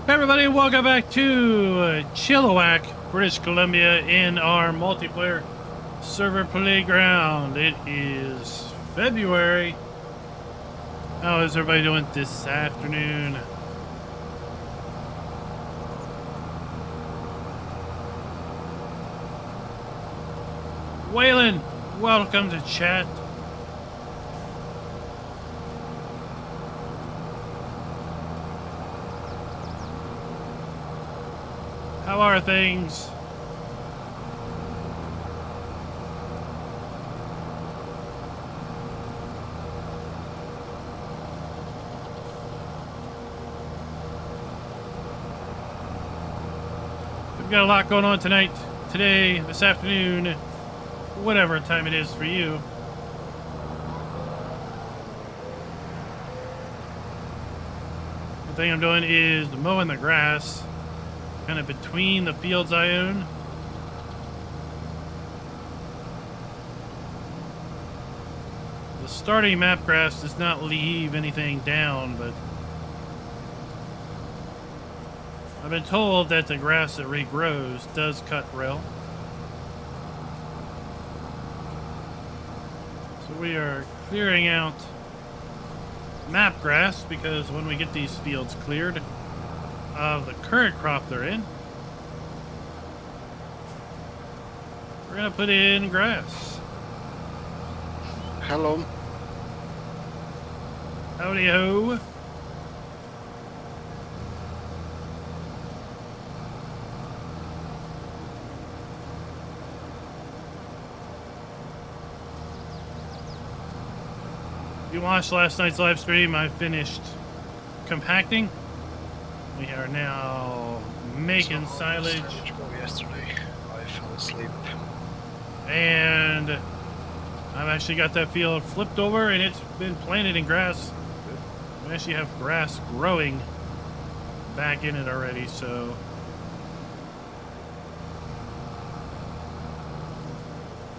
Hey everybody, welcome back to Chilliwack, British Columbia in our multiplayer server playground. It is February. How is everybody doing this afternoon? Waylon, welcome to chat. How are things? We've got a lot going on tonight, today, this afternoon, whatever time it is for you. The thing I'm doing is mowing the grass, kind of between the fields I own. The starting map grass does not leave anything down, but I've been told that the grass that regrows does cut rail. So we are clearing out map grass because when we get these fields cleared of the current crop they're in, we're gonna put in grass. Hello. Howdy ho. If you watched last night's live stream, I finished compacting. We are now making silage. Yesterday, I fell asleep. And I've actually got that field flipped over and it's been planted in grass. We actually have grass growing back in it already, so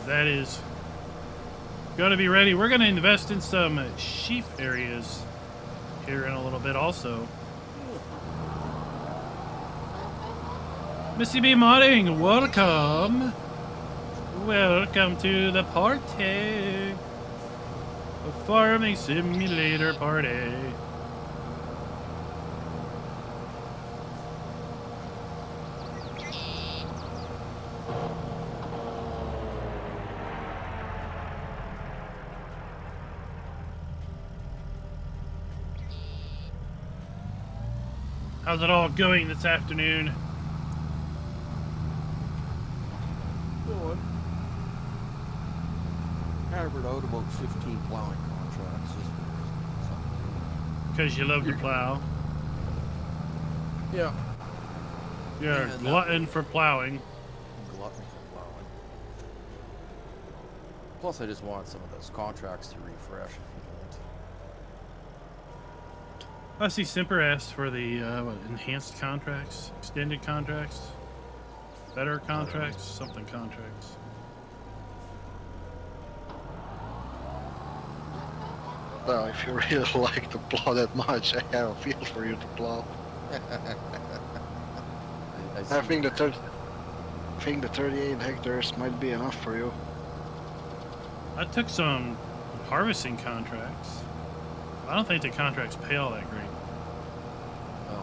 that is going to be ready. We're going to invest in some sheep areas here in a little bit also. Missy B Modding, welcome. Welcome to the party. The farming simulator party. How's it all going this afternoon? Good. Harvard out about 15 plowing contracts. Because you love to plow. Yeah. You're a glutton for plowing. Glutton for plowing. Plus, I just want some of those contracts to refresh. I see Simper asked for the enhanced contracts, extended contracts, better contracts, something contracts. Well, if you really like to plow that much, I have a field for you to plow. I think the 38 hectares might be enough for you. I took some harvesting contracts. I don't think the contracts pay all that great.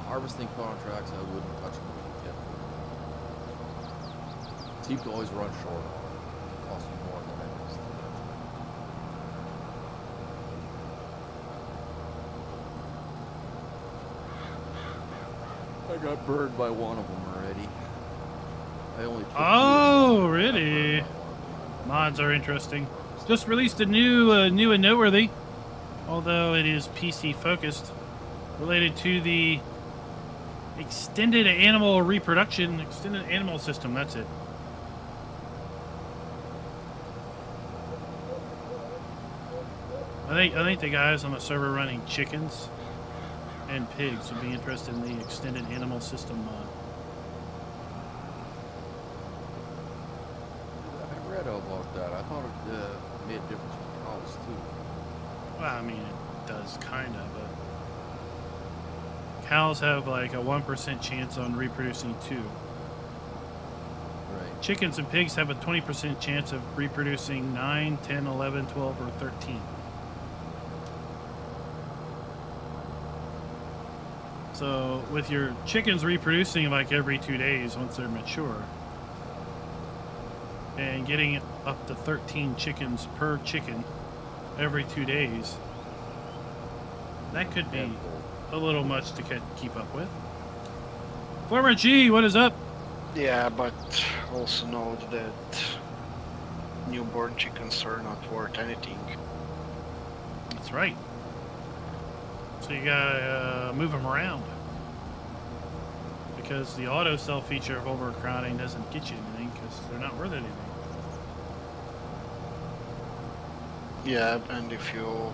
Harvesting contracts, I wouldn't touch them if you can. Seem to always run short. Cost you more than it is to get. I got burned by one of them already. I only took Oh, really? Mods are interesting. Just released a new and noteworthy, although it is PC focused, related to the extended animal reproduction, extended animal system. That's it. I think the guys on the server running chickens and pigs would be interested in the extended animal system mod. I read all about that. I thought it made a difference with cows too. Well, I mean, it does kind of, but cows have like a 1% chance on reproducing 2. Right. Chickens and pigs have a 20% chance of reproducing 9, 10, 11, 12, or 13. So with your chickens reproducing like every 2 days once they're mature, and getting up to 13 chickens per chicken every 2 days, that could be a little much to keep up with. Farmer G, what is up? Yeah, but also know that newborn chickens are not worth anything. That's right. So you gotta move them around, because the auto sell feature of overcrowding doesn't get you anything because they're not worth anything. Yeah, and if you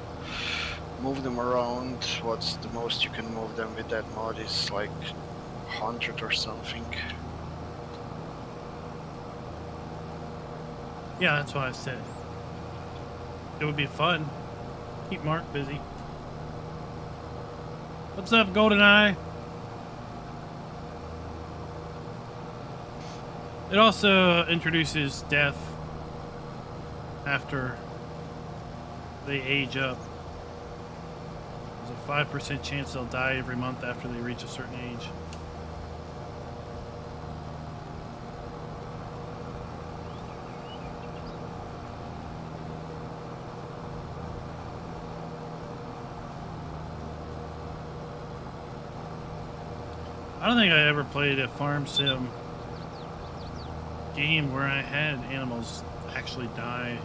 move them around, what's the most you can move them with that mod is like 100 or something. Yeah, that's what I said. It would be fun. Keep Mark busy. What's up, GoldenEye? It also introduces death after they age up. There's a 5% chance they'll die every month after they reach a certain age. I don't think I ever played a farm sim game where I had animals actually die.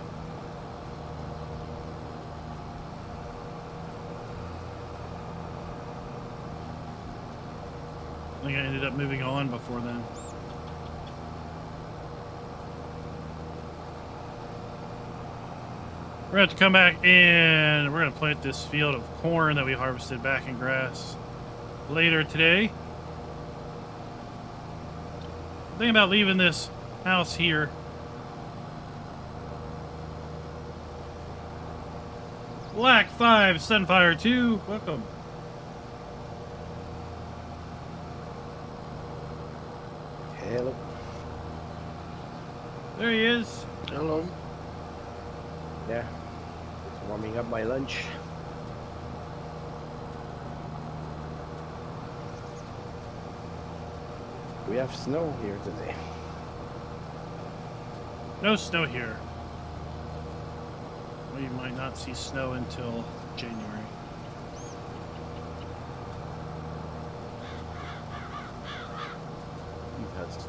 I think I ended up moving on before then. We're going to have to come back and we're going to plant this field of corn that we harvested back in grass later today. Think about leaving this house here. Black 5, Sunfire 2, welcome. Hello. There he is. Hello. Yeah. Just warming up my lunch. We have snow here today. No snow here. We might not see snow until January. We've had stuff.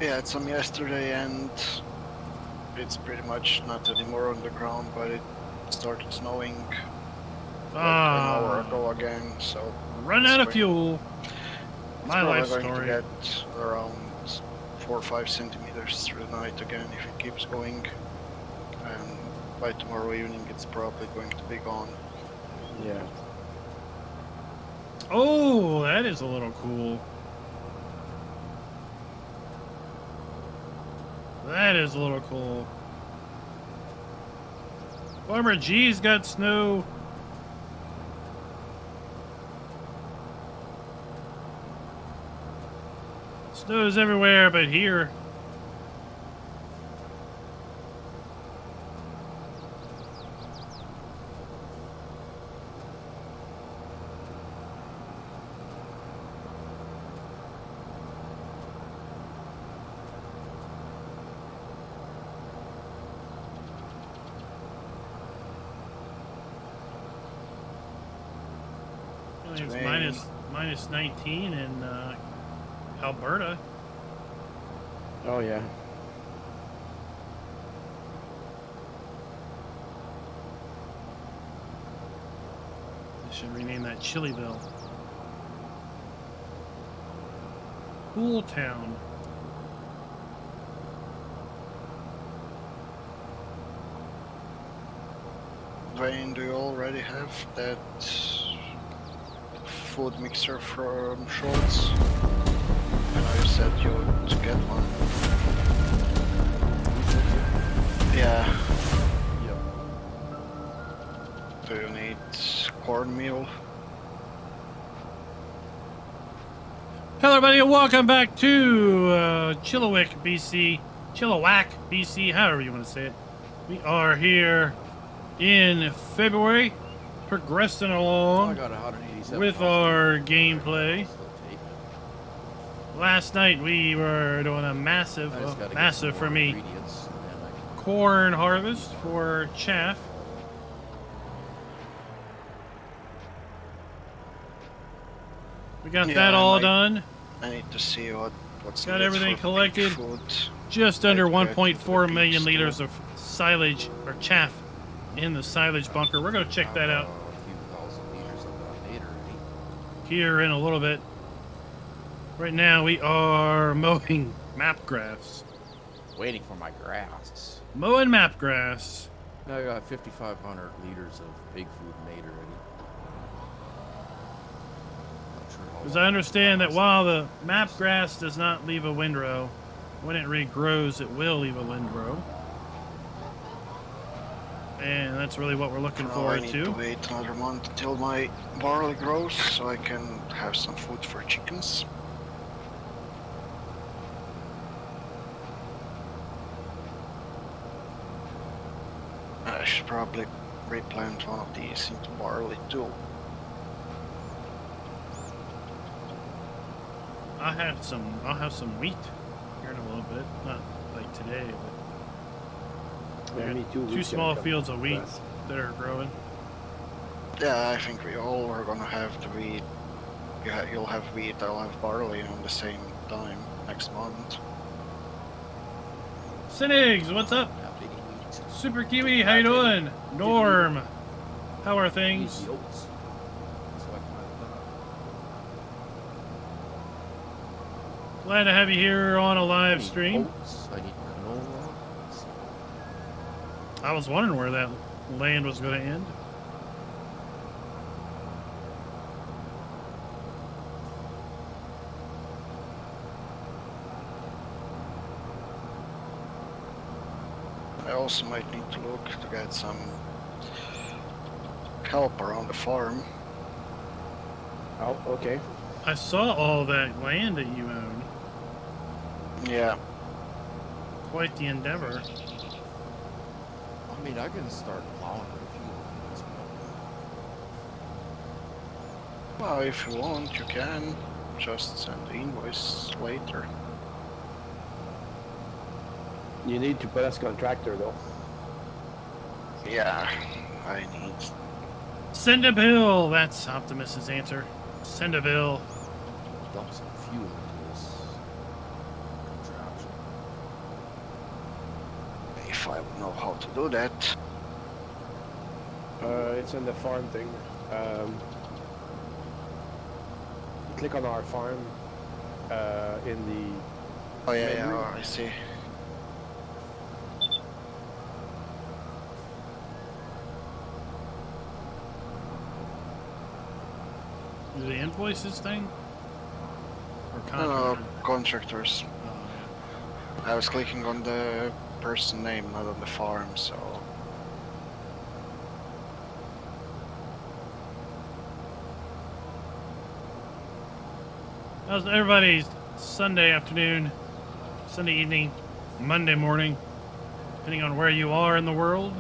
Yeah, it's some yesterday and it's pretty much not anymore on the ground, but it started snowing like an hour ago again, so... Run out of it's fuel. My life going story. to get around 4 or 5 centimeters through the night again if it keeps going. And by tomorrow evening it's probably going to be gone. Yeah. Oh, that is a little cool. That is a little cool. Farmer G's got snow. Snow's everywhere but here. I think it's minus 19 in Alberta. Oh yeah. They should rename that Chilliwack. Cool Town. Dwayne, do you already have that food mixer from Shorts? I know you said you would get one. Yeah. Yep. Do you need cornmeal? Hello, everybody, and welcome back to Chilliwack, BC. Chilliwack, BC, however you want to say it. We are here in February, progressing I along got 187 with our gameplay. Last night we were doing a massive, massive for me, corn harvest for chaff. We got that all done. I need to see what's Got needed everything for collected. food. Just under Like, to 1.4 the million beets, liters of silage or chaff in the silage bunker. We're going to check that out A few thousand liters of that later, here in a little bit. Right now we are mowing map grass. waiting for my grass. Mowing map grass. I got 5,500 liters of big food made already. Not sure how Because long I understand that lasts. while the map grass does not leave a windrow, when it regrows, it will leave a windrow. And that's really what we're looking Now I forward need to. to wait another month until my barley grows so I can have some food for chickens. I should probably replant one of these into barley too. I'll have some wheat here in a little bit. Not like today, but Yeah, me too. two Wheat's small gonna come fields of wheat fast. that are growing. Yeah, I think we all are gonna have the wheat. You'll have wheat, I'll have barley on the same time next month. Cinegs, what's up? Yeah, big wheat. Super Kiwi, how you doing? Norm, how are things? Easy oats. So I can Glad to have you here on a I live need stream. oats, I need canola. I was wondering where that land was going to end. I also might need to look to get some help around the farm. Oh, okay. I saw all that land that you own. Yeah, Quite the endeavor. I mean, I can start plowing if you want. well, if you want, you can just send the invoice later. You need to put us contractor though. Yeah, I need. Send a bill. That's Optimus's answer. Send a bill. Dump some fuel into this contraption. If I would know how to do that. It's in the farm thing. Click on our farm. In the. Oh yeah, Menu. yeah, I see. Do the invoices thing? Or No, contractor? contractors. Oh, I was clicking on the person name, not on the farm, so. yeah. How's everybody's Sunday afternoon, Sunday evening, Monday morning, depending on where you are in the world?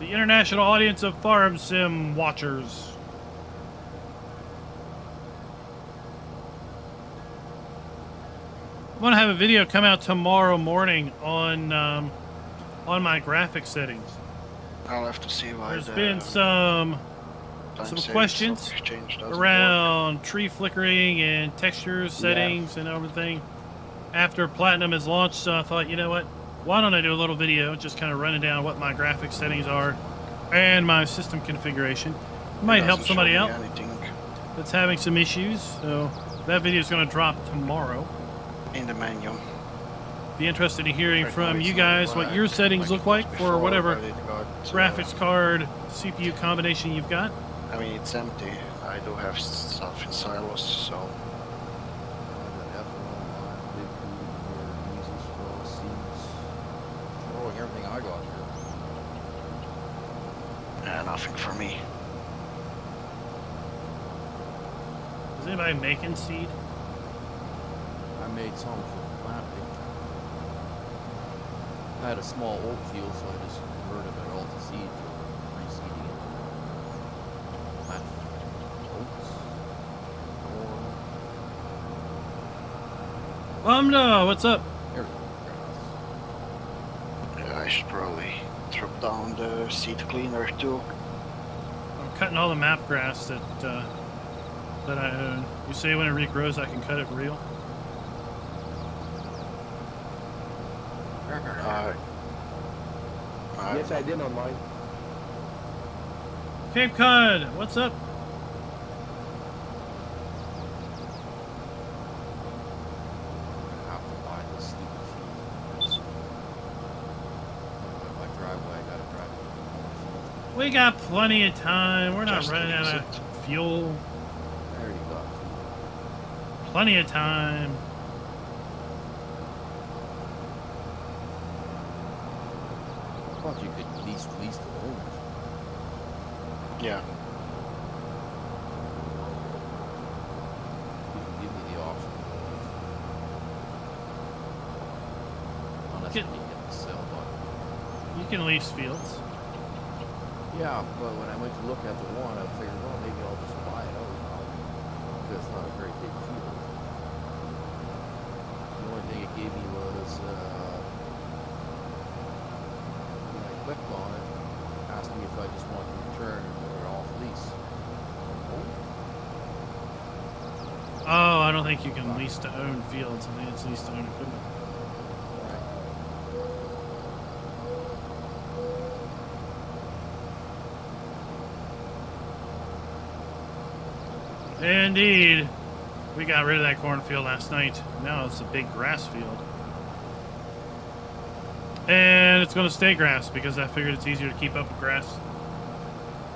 The international audience of Farm Sim watchers. I'm gonna have a video come out tomorrow morning on my graphic settings. I'll have to see why There's the been some time some series questions stock exchange doesn't work. around tree flickering and texture settings and everything after Platinum is launched, so I thought, you know what, why don't I do a little video just kind of running down what my graphic settings are and my system configuration. Might help Doesn't somebody show me out anything that's having some issues, so that video is going to drop tomorrow. in the menu. Be interested in hearing Right from now you it's guys not what your black settings like look it was like for before, whatever but it got, graphics card CPU combination you've got. I mean, it's empty. I do have stuff in silos, so. The ethanol, big food, or diesel nothing for me. Is anybody making seed? I made some for planting. I had a small oat field, so I just converted it all to seed for reseeding it. Plant oats, corn. No, what's up? There we go. Grass. Yeah, I should probably drop down the seed cleaner too. I'm cutting all the map grass that I own. You say when it regrows, I can cut it real? Yes, I did on mine. Cape Cod, what's up? I have to buy this stupid field. My driveway, I gotta drive it. We got plenty of time. We're not Just running out use of fuel. There you go. Plenty of time. I thought you could lease the owners. Yeah. You can give me the option. Unless Get- you hit the sell button. You can lease fields. Yeah, but when I went to look at the one, I figured, well, maybe I'll just buy it out now. Because it's not a very big field. The only thing it gave me was, when I clicked on it, it asked me if I just wanted to return or off lease. Oh, I don't think you can lease to own fields. I think it's lease to own equipment. Indeed. We got rid of that cornfield last night. Now it's a big grass field. And it's going to stay grass because I figured it's easier to keep up with grass.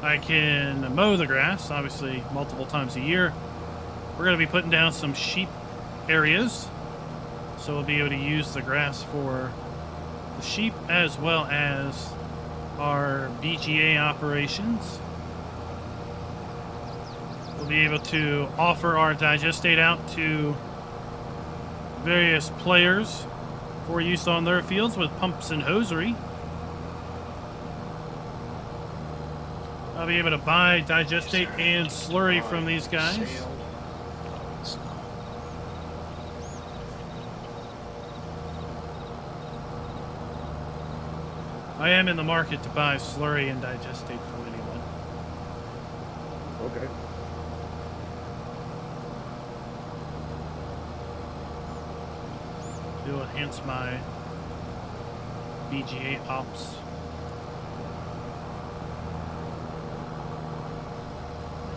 I can mow the grass, obviously, multiple times a year. We're going to be putting down some sheep areas. So we'll be able to use the grass for the sheep as well as our BGA operations. We'll be able to offer our digestate out to various players for use on their fields with pumps and hosiery. I'll be able to buy digestate and slurry from these guys. I am in the market to buy slurry and digestate from anyone. Okay. To enhance my BGA ops.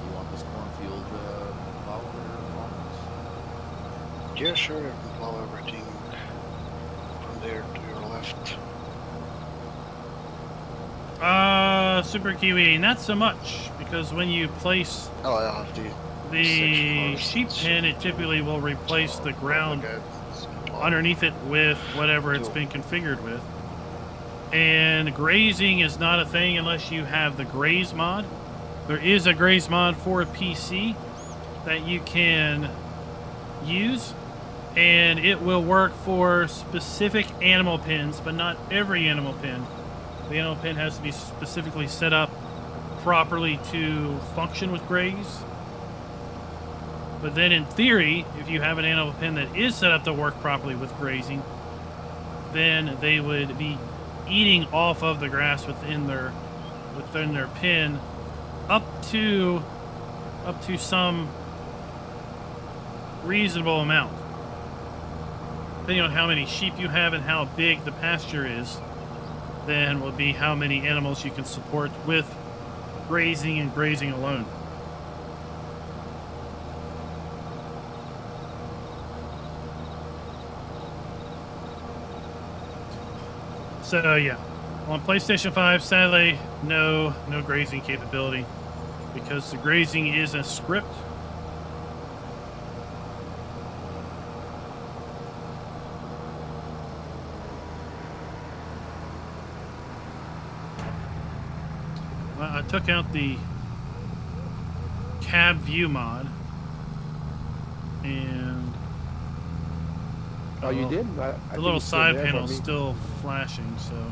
You want this cornfield plowed or farms? Yeah, sure, you can plow everything from there to your left. Super Kiwi, not so much, because when you place Oh, I have the sheep pen, it typically will replace the ground underneath it with whatever it's been configured with. And grazing is not a thing unless you have the graze mod. There is a graze mod for PC that you can use, and it will work for specific animal pens, but not every animal pen. The animal pen has to be specifically set up properly to function with graze. But then in theory, if you have an animal pen that is set up to work properly with grazing, then they would be eating off of the grass within their pen up to some reasonable amount. Depending on how many sheep you have and how big the pasture is, then will be how many animals you can support with grazing and grazing alone. So yeah, on PlayStation 5, sadly, no grazing capability because the grazing is a script. Well, I took out the cab view mod, and Oh, you did? I the think little it's still side there for panel's me. still flashing. So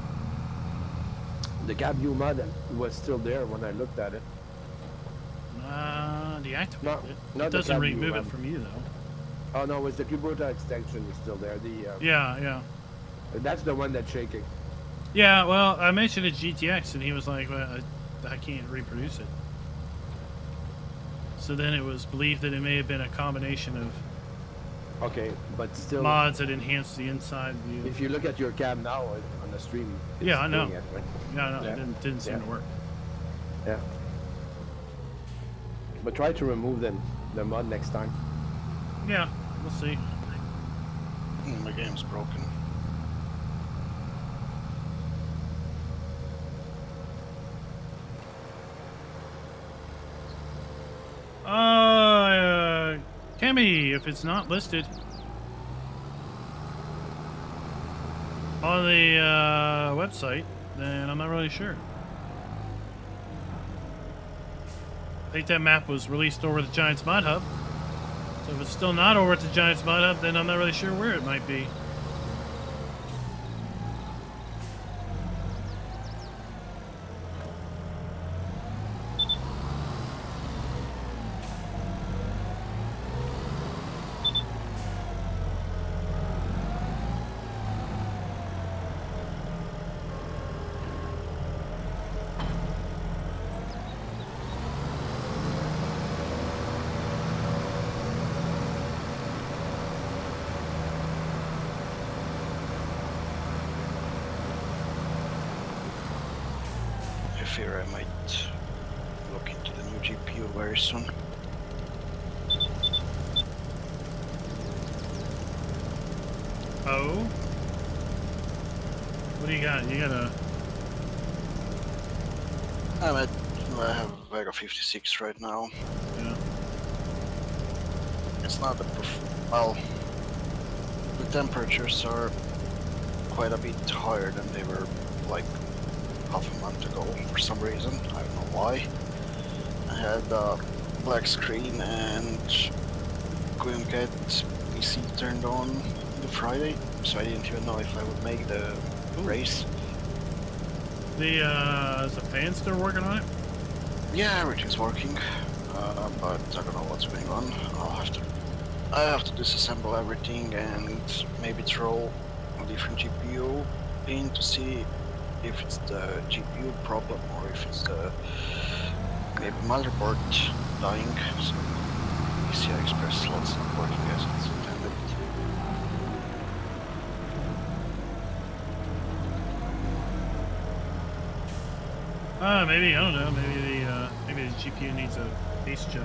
The cab view mod was still there when I looked at it. deactivate Not- it. not It the doesn't cab view remove it mod. from you though. Oh no, it was the Kubota extension is still there. The Yeah. that's the one that's shaking. Yeah, well, I mentioned it GTX, and he was like, well, I can't reproduce it. So then it was believed that it may have been a combination of Okay, but still, mods that enhance the inside view. if you look at your cab now on the stream, it's Yeah, I know. doing it, right? Yeah, no, Yeah. it didn't seem Yeah. to work. Yeah. But try to remove the mod next time. Yeah, we'll see. My game's broken. Kemi, if it's not listed on the website, then I'm not really sure. I think that map was released over at the Giants Mod Hub. So if it's still not over at the Giants Mod Hub, then I'm not really sure where it might be. I fear I might look into the new GPU very soon. Oh? What do you got? You got a... I have Vega 56 right now. Yeah. It's not well, the temperatures are quite a bit higher than they were like half a month ago for some reason. I don't know why. I had a black screen and couldn't get PC turned on the Friday, so I didn't even know if I would make the race. Is the fan still working on it? Yeah, everything's working, but I don't know what's going on. I have to disassemble everything and maybe throw a different GPU in to see if it's the GPU problem or if it's the maybe motherboard dying. So PCI Express slots not working as it's intended. Maybe, I don't know, maybe the GPU needs a base job.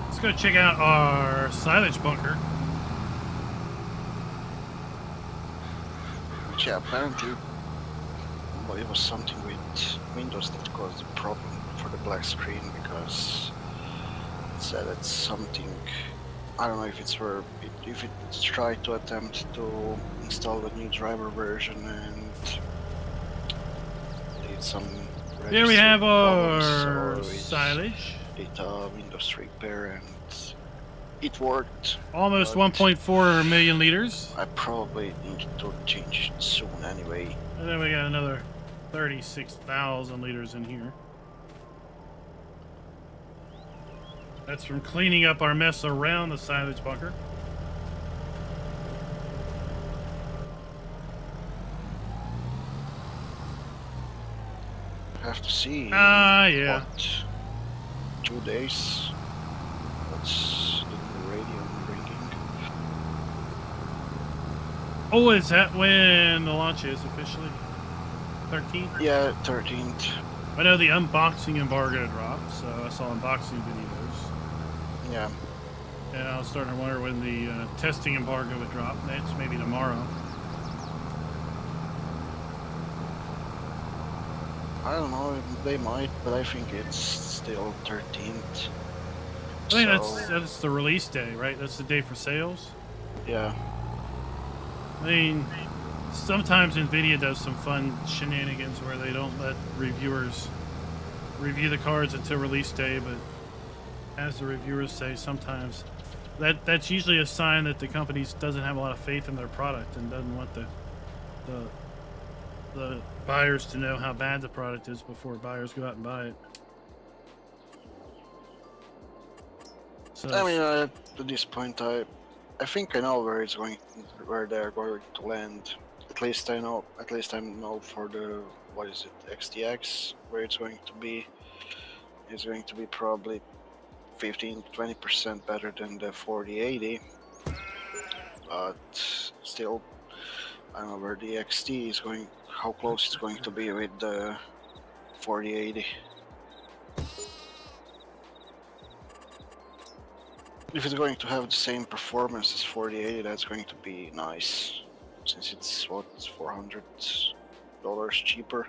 Let's go check out our silage bunker. Which yeah, apparently well, it was something with Windows that caused the problem for the black screen, because it said it's something, I don't know if it's where if it tried to attempt to install the new driver version and did some Here we have problems, our or it silage. did a Windows repair and it worked. Almost but 1.4 million liters. I probably need to change it soon anyway. And then we got another 36,000 liters in here. That's from cleaning up our mess around the silage bunker. Have to see. Yeah. What, 2 days? What's the radio ringing? Oh, is that when the launch is officially? 13th? Yeah, 13th. I know the unboxing embargo dropped, so I saw unboxing videos. Yeah. And I was starting to wonder when the testing embargo would drop. That's maybe tomorrow. I don't know, they might, but I think it's still 13th. I think So, that's the release day, right? That's the day for sales. Yeah. I mean, sometimes Nvidia does some fun shenanigans where they don't let reviewers review the cards until release day, but as the reviewers say, sometimes that's usually a sign that the company doesn't have a lot of faith in their product and doesn't want the buyers to know how bad the product is before buyers go out and buy it. So I mean, at this point, I think I know where where they're going to land. At least I know. At least I know for the what is it, XTX, where it's going to be. It's going to be probably 15-20% better than the 4080, but still, I don't know where the XT is going. How close it's going to be with the 4080. If it's going to have the same performance as 4080, that's going to be nice, since it's what, $400 cheaper.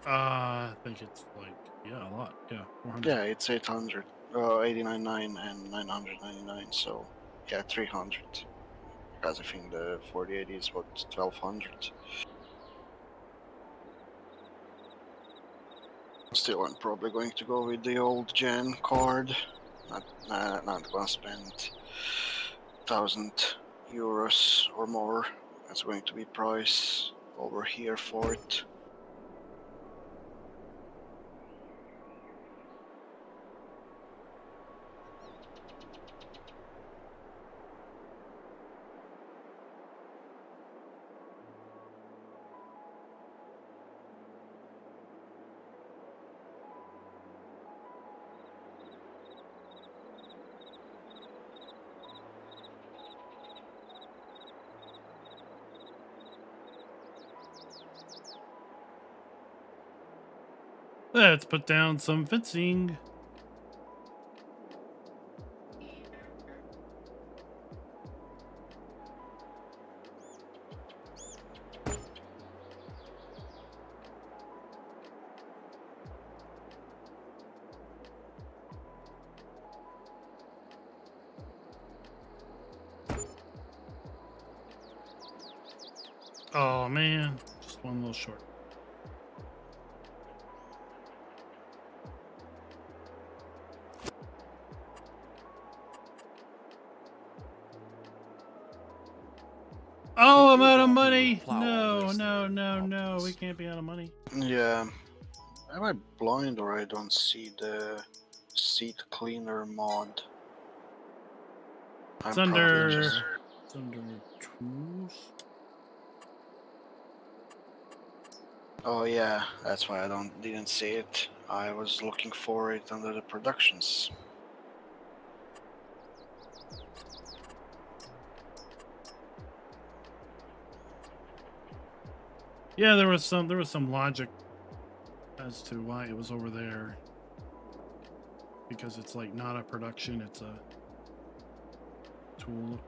I think it's like, yeah, a lot. Yeah, 400. Yeah, it's 899 and 999, so yeah, 300. Because I think the 4080 is what, 1200. Still, I'm probably going to go with the old gen card. Not gonna spend €1,000 or more. That's going to be price over here for it. Let's put down some fencing. Oh man, just one little short. Oh, I'm out of money. No, we can't be out of money. Yeah. Am I blind or I don't see the seat cleaner mod? It's I'm probably under just... tools. Oh yeah, that's why I didn't see it. I was looking for it under the productions. Yeah, there was some logic as to why it was over there. Because it's like not a production, it's a tool.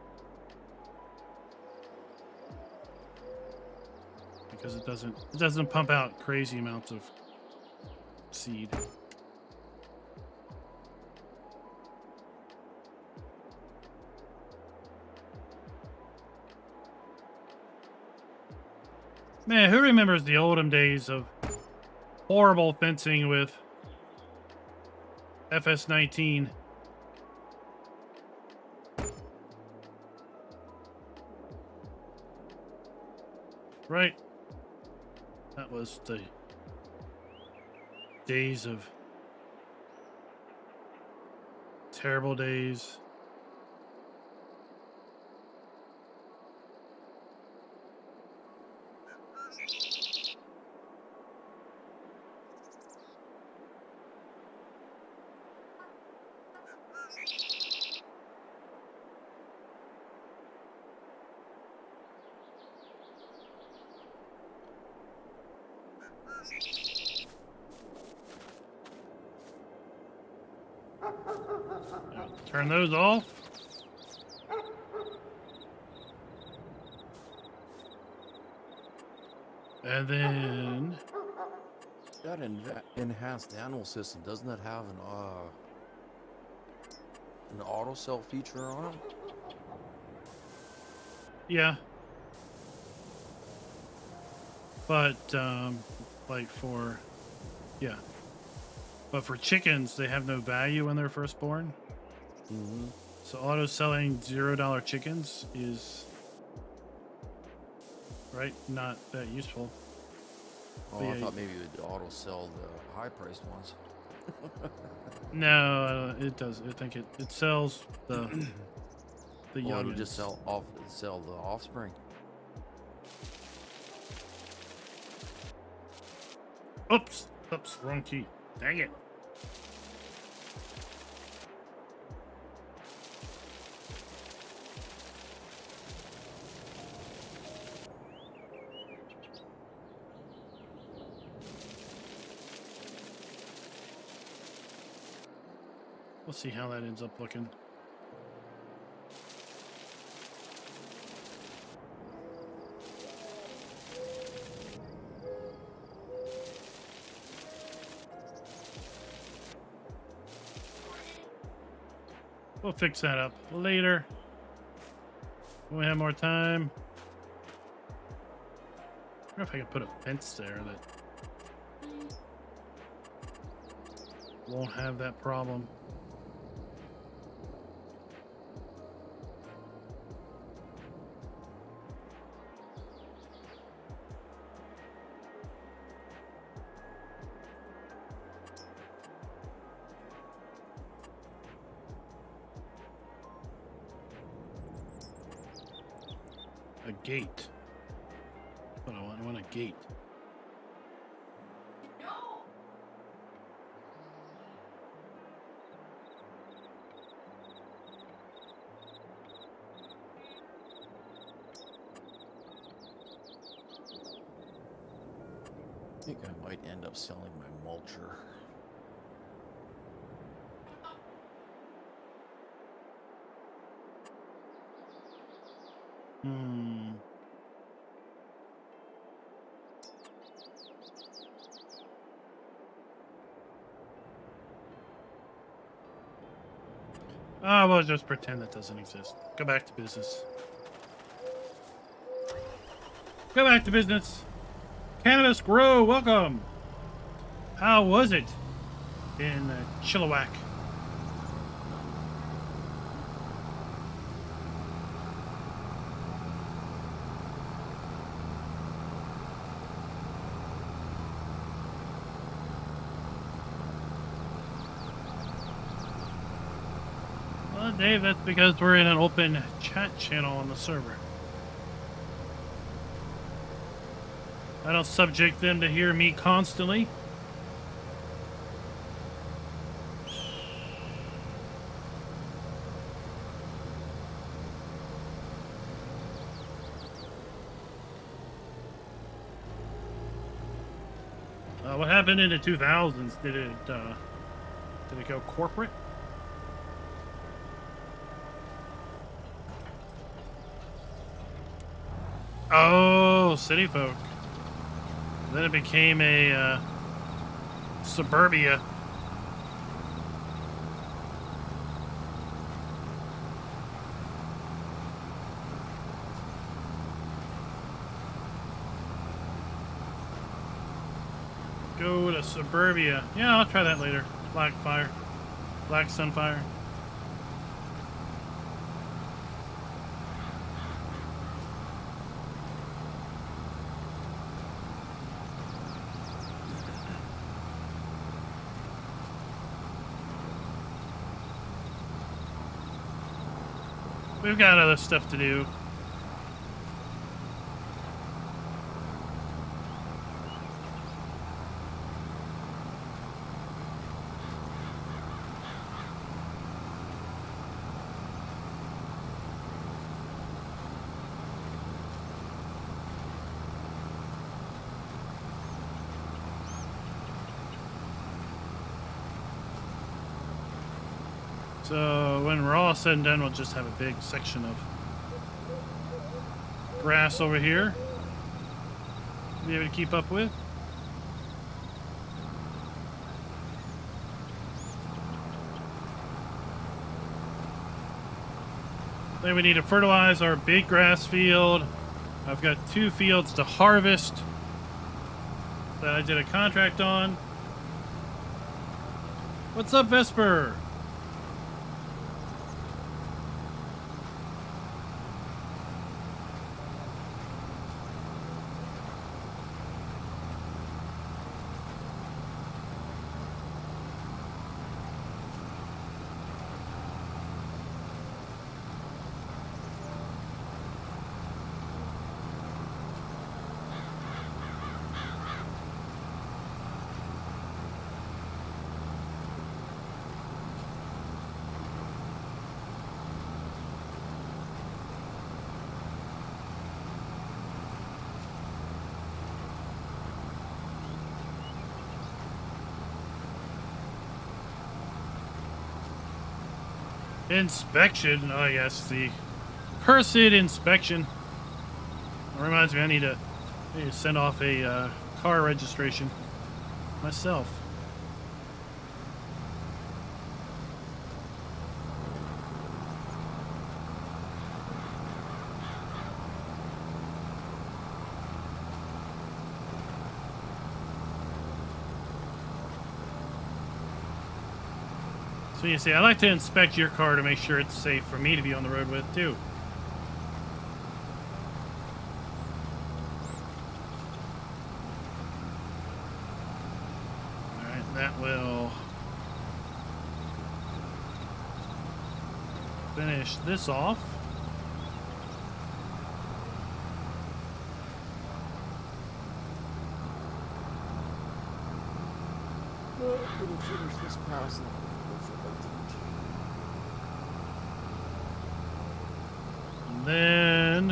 Because it doesn't pump out crazy amounts of seed. Man, who remembers the olden days of horrible fencing with FS19? Right? That was the days of terrible days. Turn those off. And then That enhanced animal system, doesn't that have an an auto sell feature on it? Yeah. But, like for, yeah. But for chickens, they have no value when they're first born. Mm-hmm. So auto selling $0 chickens is, right, not that useful. Oh, But I yeah, thought maybe it would auto sell the high priced ones. no, it does. I think it sells the Well, young. it'll just sell the offspring. Oops, wrong key. Dang it. We'll see how that ends up looking. We'll fix that up later when we have more time. I wonder if I can put a fence there that won't have that problem. A gate. What I want a gate. I think I might end up selling my mulcher. We'll just pretend that doesn't exist. Go back to business. Go back to business. Cannabis Grow, welcome. How was it in Chilliwack? Well, Dave, that's because we're in an open chat channel on the server. I don't subject them to hear me constantly. What happened in the 2000s? Did it go corporate? Oh, city folk. Then it became a suburbia. Go to suburbia. Yeah, I'll try that later. Black Sunfire. We've got other stuff to do. So when we're all said and done, we'll just have a big section of grass over here to be able to keep up with. Then we need to fertilize our big grass field. I've got 2 fields to harvest that I did a contract on. What's up, Vesper? Inspection. Oh, yes, the cursed inspection. It reminds me, I need to send off a car registration myself. So you see, I like to inspect your car to make sure it's safe for me to be on the road with, too. Alright, that will finish this off. We'll finish this pass. And then...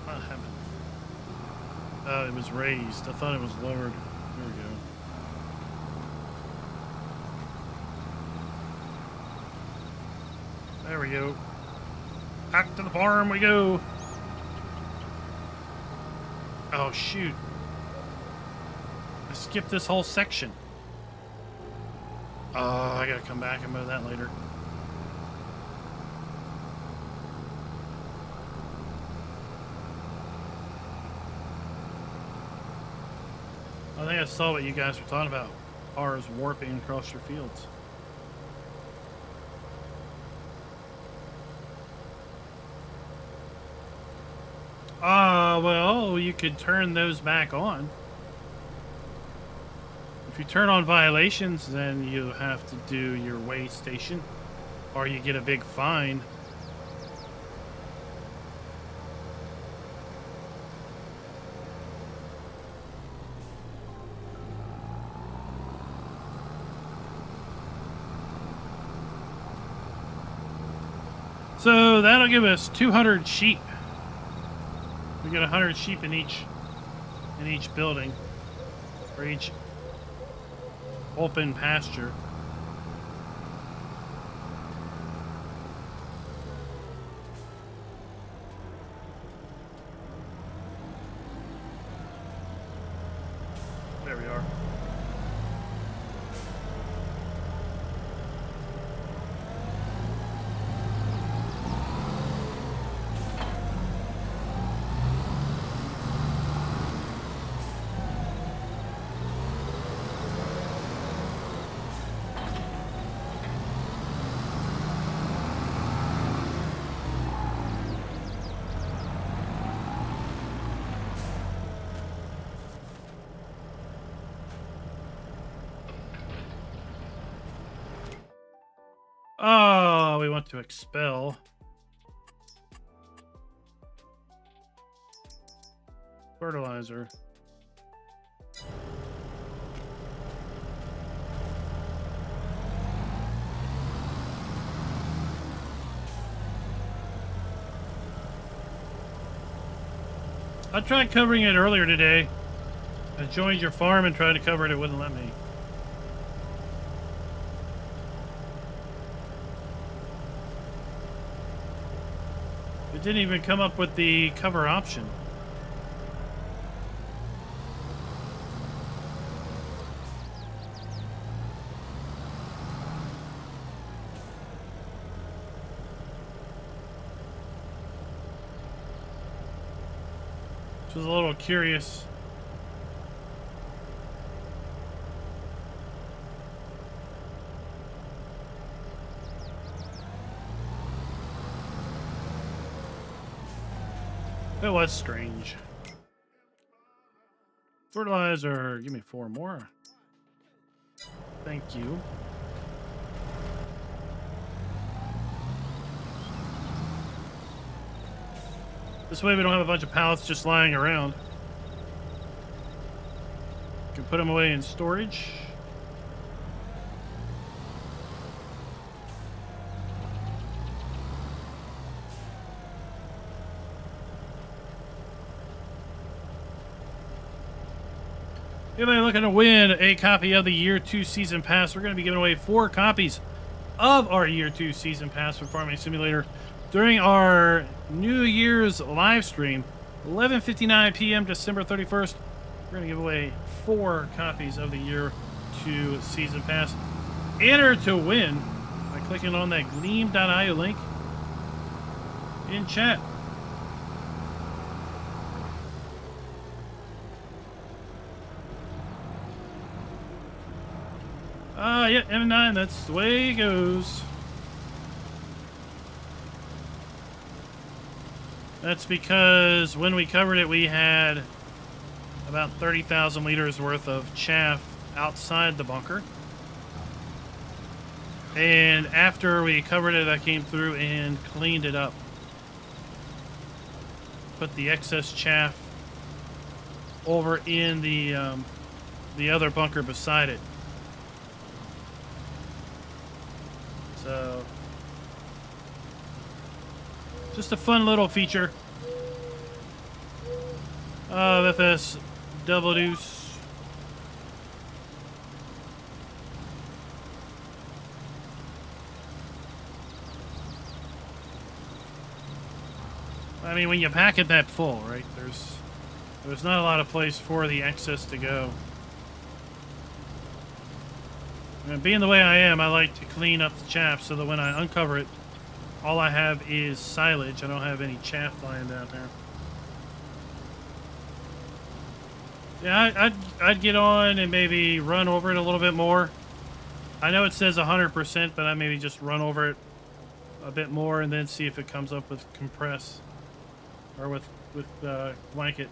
What happened? Oh, it was raised. I thought it was lowered. There we go. There we go. Back to the farm we go. Oh, shoot. I skipped this whole section. Oh, I gotta come back and mow that later. I think I saw what you guys were talking about. Cars warping across your fields. Well, you could turn those back on. If you turn on violations, then you have to do your weigh station, or you get a big fine. So that'll give us 200 sheep. We get 100 sheep in each building, or each open pasture. There we are. Oh, we want to expel. Fertilizer. I tried covering it earlier today. I joined your farm and tried to cover it. It wouldn't let me. It didn't even come up with the cover option. was a little curious. It was strange. Fertilizer, give me 4 more. Thank you. This way we don't have a bunch of pallets just lying around. You can put them away in storage. Anybody looking to win a copy of the Year 2 Season Pass? We're going to be giving away 4 copies of our Year 2 Season Pass for Farming Simulator during our New Year's live stream, 11:59 p.m. December 31st. We're going to give away 4 copies of the Year 2 Season Pass. Enter to win by clicking on that gleam.io link in chat. Yeah, M9, that's the way it goes. That's because when we covered it, we had about 30,000 liters worth of chaff outside the bunker. And after we covered it, I came through and cleaned it up. Put the excess chaff over in the other bunker beside it. So, just a fun little feature of FS Double Deuce. I mean, when you pack it that full, right? There's not a lot of place for the excess to go. And being the way I am, I like to clean up the chaff so that when I uncover it, all I have is silage. I don't have any chaff lying down there. Yeah, I'd get on and maybe run over it a little bit more. I know it says 100%, but I maybe just run over it a bit more and then see if it comes up with compress or with blanket.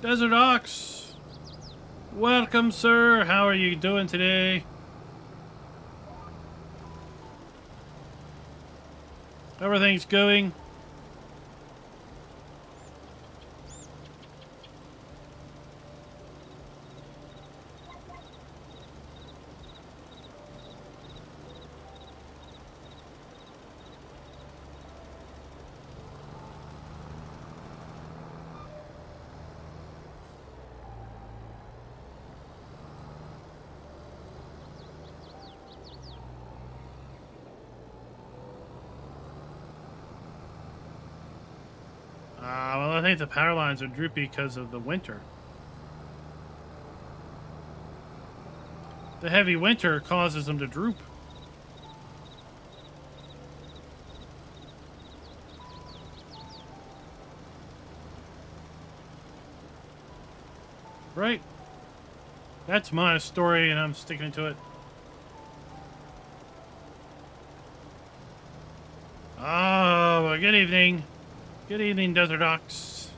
Desert Ox, welcome, sir. How are you doing today? Everything's going. Well, I think the power lines are droopy because of the winter. The heavy winter causes them to droop. Right? That's my story, and I'm sticking to it. Oh, well, good evening. Good evening, Desert Ox.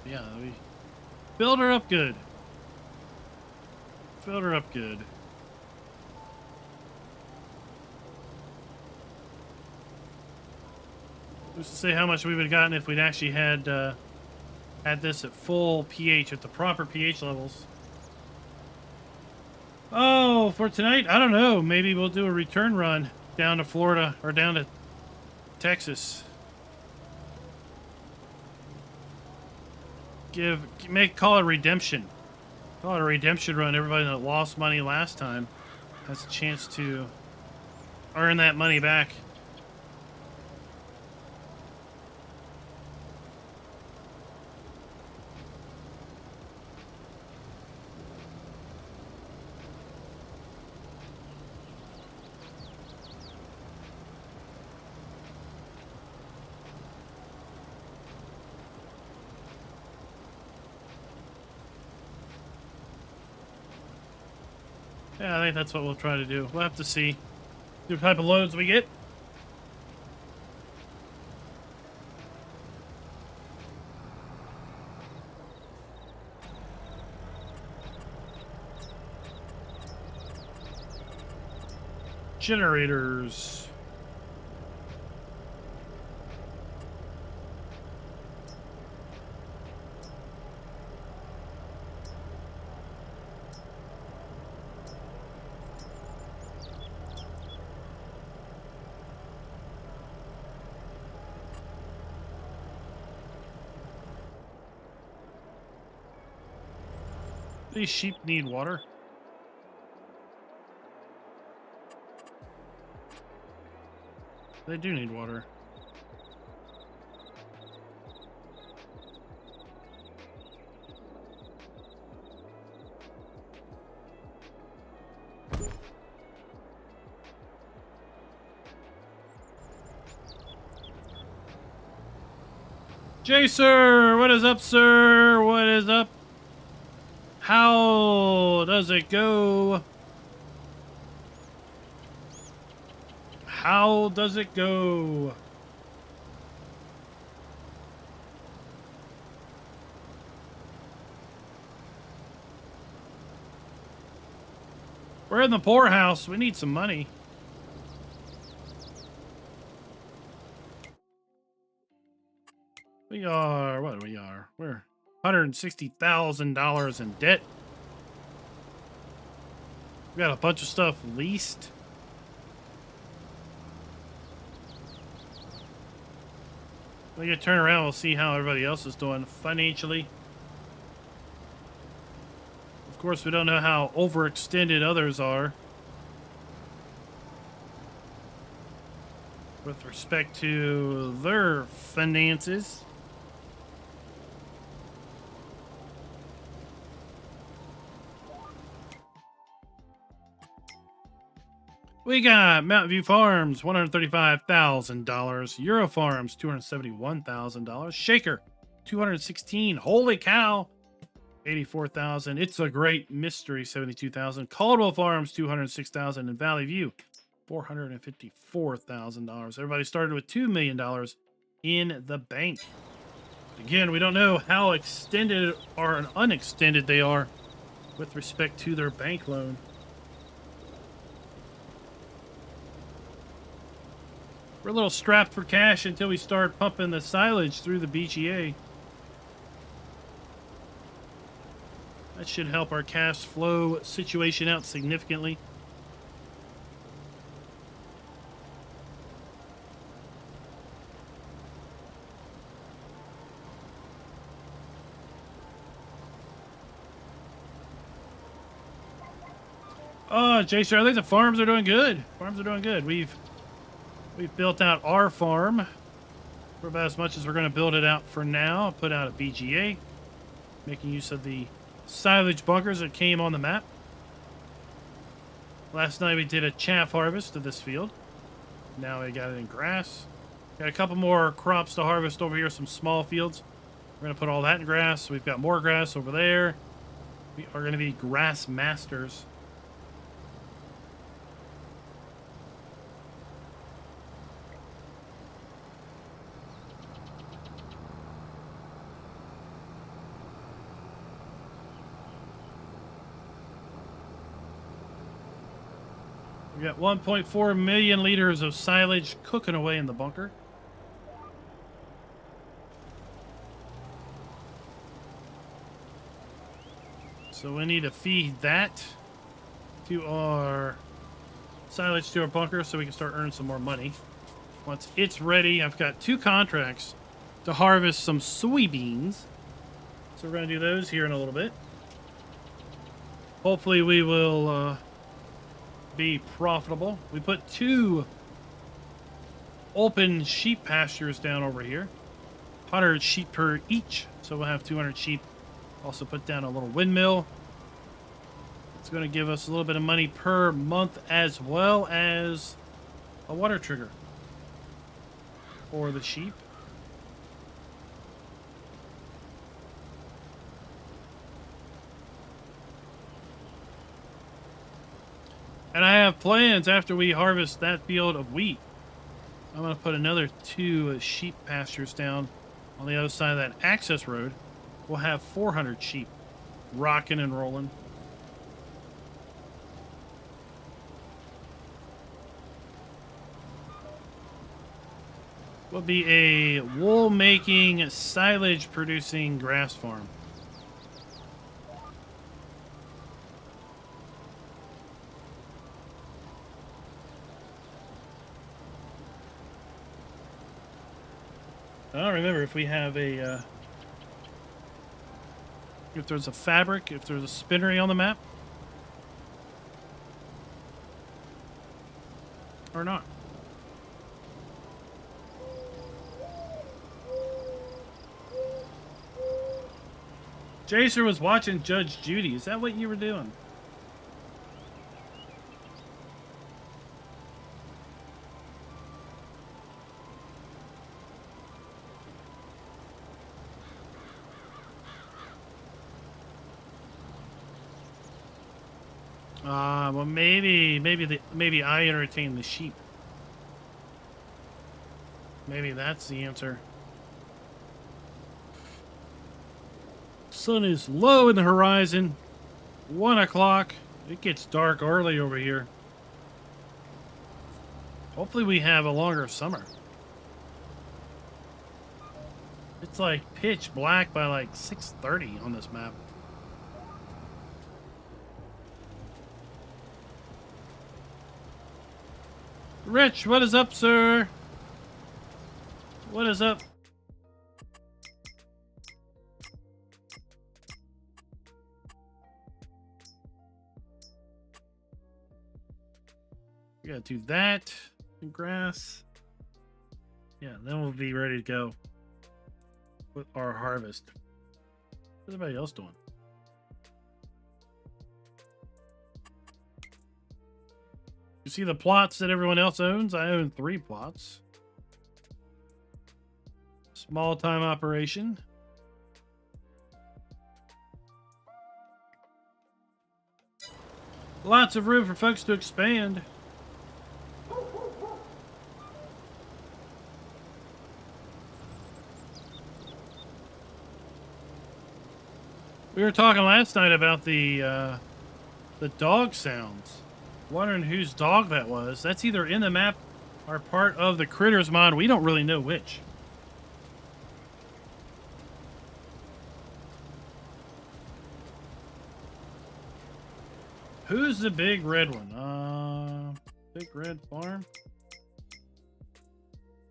Yeah, we build her up good. Build her up good. Just to say how much we would have gotten if we'd actually had this at full pH, at the proper pH levels. Oh, for tonight, I don't know. Maybe we'll do a return run down to Florida or down Texas. Call it redemption. Call it a redemption run. Everybody that lost money last time has a chance to earn that money back. Yeah, I think that's what we'll try to do. We'll have to see the type of loads we get. Generators. These sheep need water. They do need water. Jay, sir, what is up, sir? What is up? How does it go? How does it go? We're in the poorhouse. We need some money. We are, what we are? We're $160,000 in debt. We got a bunch of stuff leased. We gotta turn around, we'll see how everybody else is doing financially. Of course, we don't know how overextended others are with respect to their finances. We got Mountain View Farms, $135,000. Euro Farms, $271,000. Shaker, $216,000. Holy cow, $84,000. It's a Great Mystery, $72,000. Caldwell Farms, $206,000. And Valley View, $454,000. Everybody started with $2 million in the bank. Again, we don't know how extended or unextended they are with respect to their bank loan. We're a little strapped for cash until we start pumping the silage through the BGA. That should help our cash flow situation out significantly. Oh, Jason, I think the farms are doing good. Farms are doing good. We've built out our farm for about as much as we're going to build it out for now. Put out a BGA, making use of the silage bunkers that came on the map. Last night we did a chaff harvest of this field. Now we got it in grass. Got a couple more crops to harvest over here, some small fields. We're going to put all that in grass. We've got more grass over there. We are going to be grass masters. We got 1.4 million liters of silage cooking away in the bunker. So we need to feed that to our silage to our bunker so we can start earning some more money. Once it's ready, I've got 2 contracts to harvest some soybeans. So we're going to do those here in a little bit. Hopefully we will be profitable. We put 2 open sheep pastures down over here. 100 sheep per each. So we'll have 200 sheep. Also put down a little windmill. It's going to give us a little bit of money per month as well as a water trigger for the sheep. And I have plans after we harvest that field of wheat. I'm going to put another 2 sheep pastures down on the other side of that access road. We'll have 400 sheep rocking and rolling. Will be a wool making, silage producing grass farm. I don't remember if we have a if there's a fabric, if there's a spinnery on the map or not. Jacer was watching Judge Judy. Is that what you were doing? Well, maybe I entertain the sheep. Maybe that's the answer. Sun is low in the horizon. 1 o'clock. It gets dark early over here. Hopefully we have a longer summer. It's like pitch black by like 6:30 on this map. Rich, what is up, sir? What is up? We gotta do that. And grass. Yeah, then we'll be ready to go with our harvest. What's everybody else doing? You see the plots that everyone else owns? I own 3 plots. Small time operation. Lots of room for folks to expand. We were talking last night about the dog sounds. Wondering whose dog that was. That's either in the map or part of the Critters mod. We don't really know which. Who's the big red one? Big red farm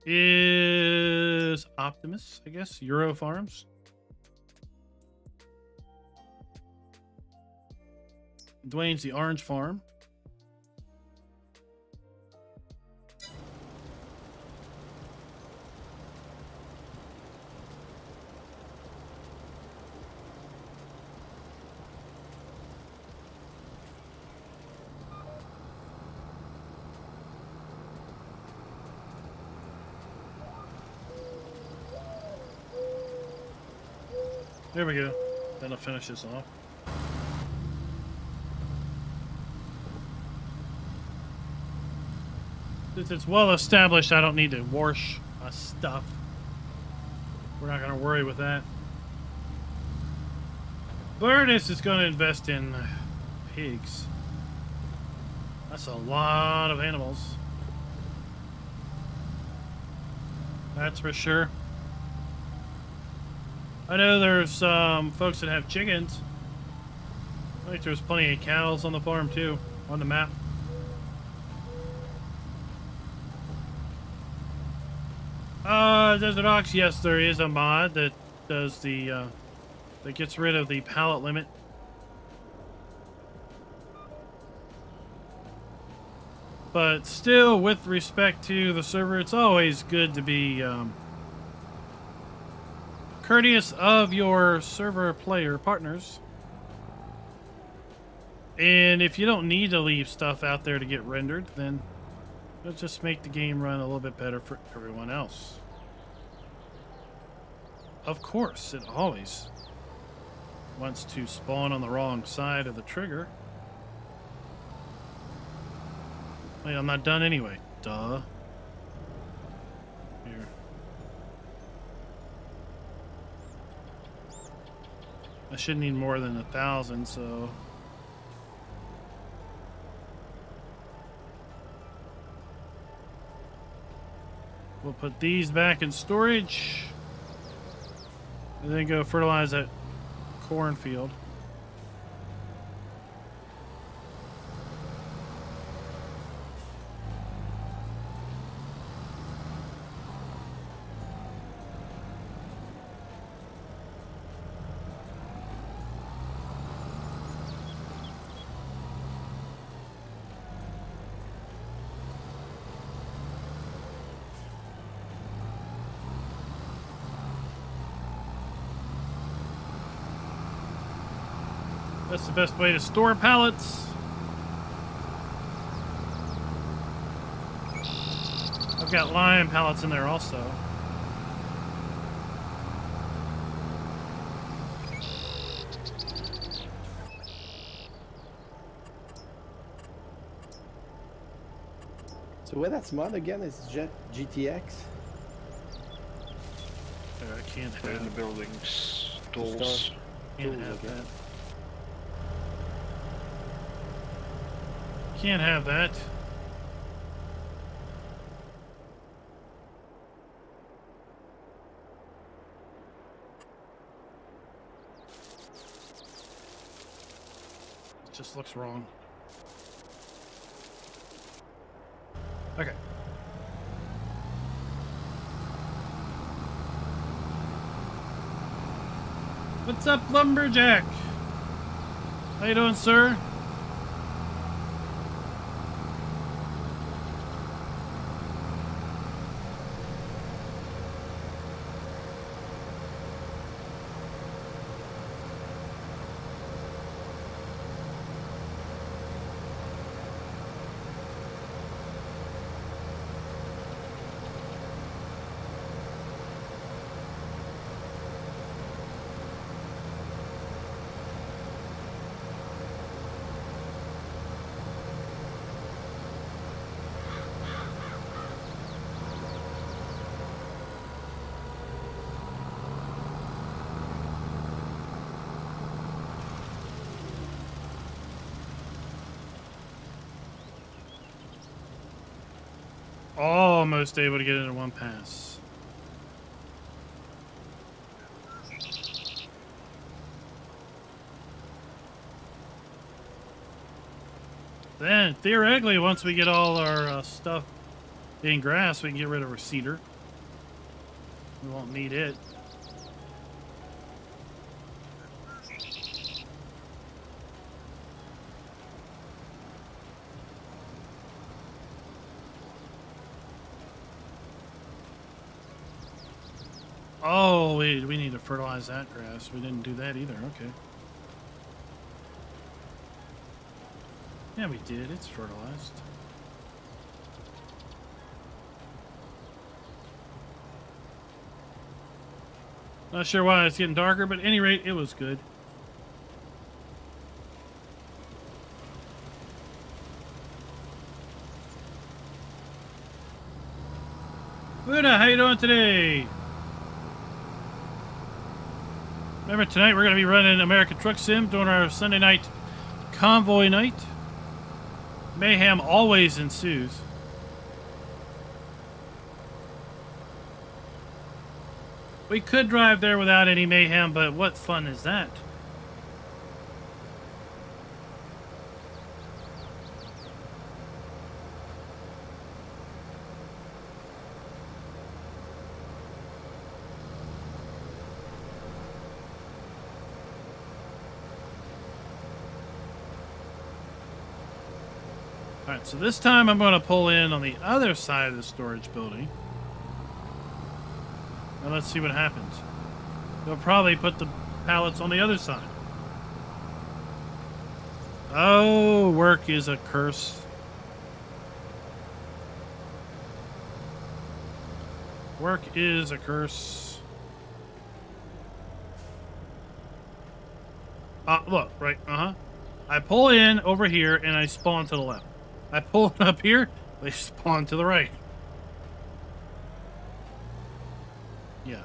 is Optimus, I guess. Euro Farms. Dwayne's the orange farm. There we go. Then I'll finish this off. Since it's well established, I don't need to wash my stuff. We're not going to worry with that. Burnus is going to invest in pigs. That's a lot of animals. That's for sure. I know there's some folks that have chickens. I think there's plenty of cows on the farm too, on the map. Desert Ox, yes, there is a mod that does the, that gets rid of the pallet limit. But still, with respect to the server, it's always good to be, courteous of your server player partners. And if you don't need to leave stuff out there to get rendered, then it'll just make the game run a little bit better for everyone else. Of course, it always wants to spawn on the wrong side of the trigger. Wait, I'm not done anyway. Duh. Here. I should need more than 1,000, so... we'll put these back in storage. And then go fertilize that cornfield. That's the best way to store pallets. I've got lime pallets in there also. So what that's mod again is GTX? I can't In the have, buildings, tools. can't tools, have okay. that. Can't have that. It just looks wrong. Okay. What's up, Lumberjack? How you doing, sir? Almost able to get it in one pass. Then, theoretically, once we get all our stuff in grass, we can get rid of our cedar. We won't need it. Oh, wait, we need to fertilize that grass. We didn't do that either. Okay. Yeah, we did. It's fertilized. Not sure why it's getting darker, but at any rate, it was good. Buddha, how you doing today? Remember, tonight we're going to be running American Truck Sim, doing our Sunday night convoy night. Mayhem always ensues. We could drive there without any mayhem, but what fun is that? Alright, so this time I'm going to pull in on the other side of the storage building. And let's see what happens. They'll probably put the pallets on the other side. Oh, work is a curse. Work is a curse. Look, right, I pull in over here and I spawn to the left. I pull it up here, they spawn to the right. Yeah.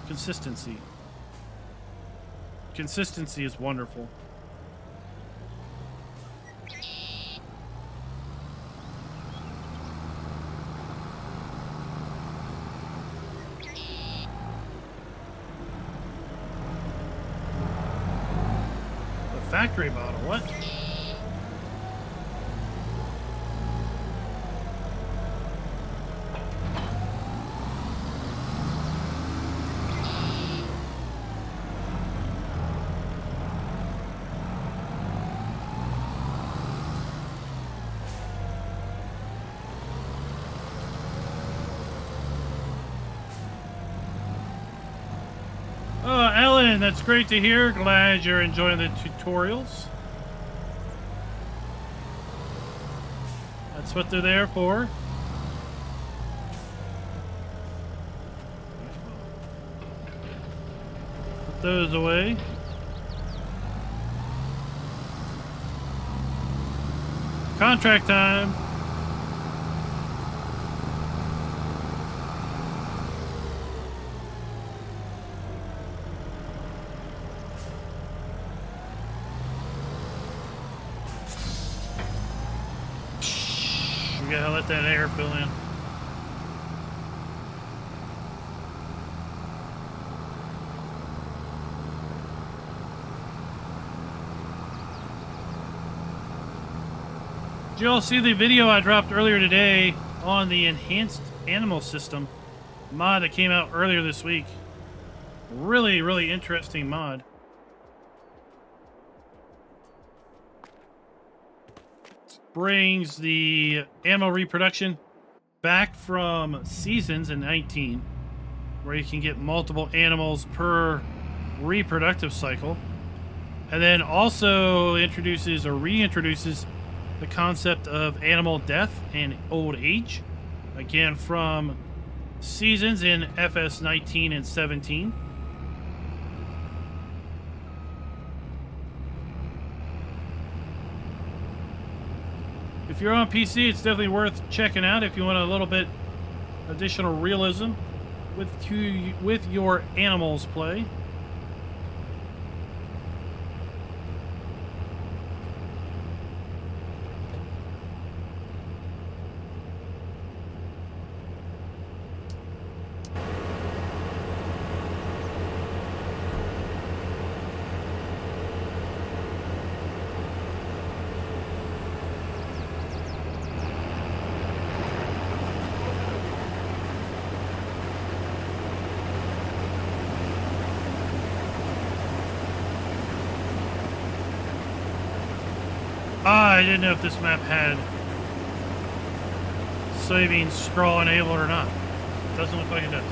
Consistency. Consistency is wonderful. The factory bottle, what? Oh, Ellen, that's great to hear. Glad you're enjoying the tutorials. That's what they're there for. Put those away. Contract time. We gotta let that air fill in. Did you all see the video I dropped earlier today on the enhanced animal system mod that came out earlier this week? Really, really interesting mod. Brings the animal reproduction back from seasons in 19, where you can get multiple animals per reproductive cycle, and then also introduces or reintroduces the concept of animal death and old age, again from seasons in FS 19 and 17. If you're on PC, it's definitely worth checking out if you want a little bit additional realism with your animals play. I didn't know if this map had soybean straw enabled or not. Doesn't look like it does.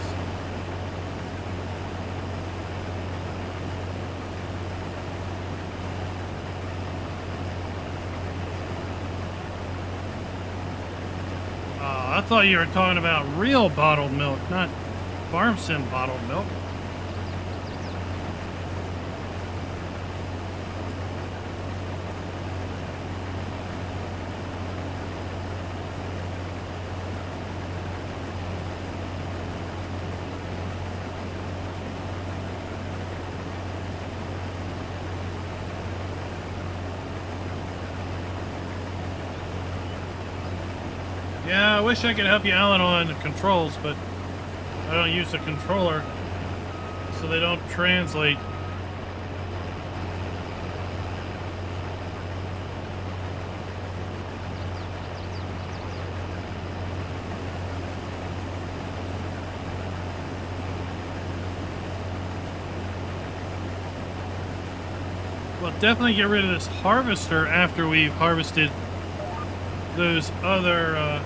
I thought you were talking about real bottled milk, not farm sim bottled milk. Yeah, I wish I could help you, Alan, on the controls, but I don't use the controller, so they don't translate. Well, definitely get rid of this harvester after we've harvested those other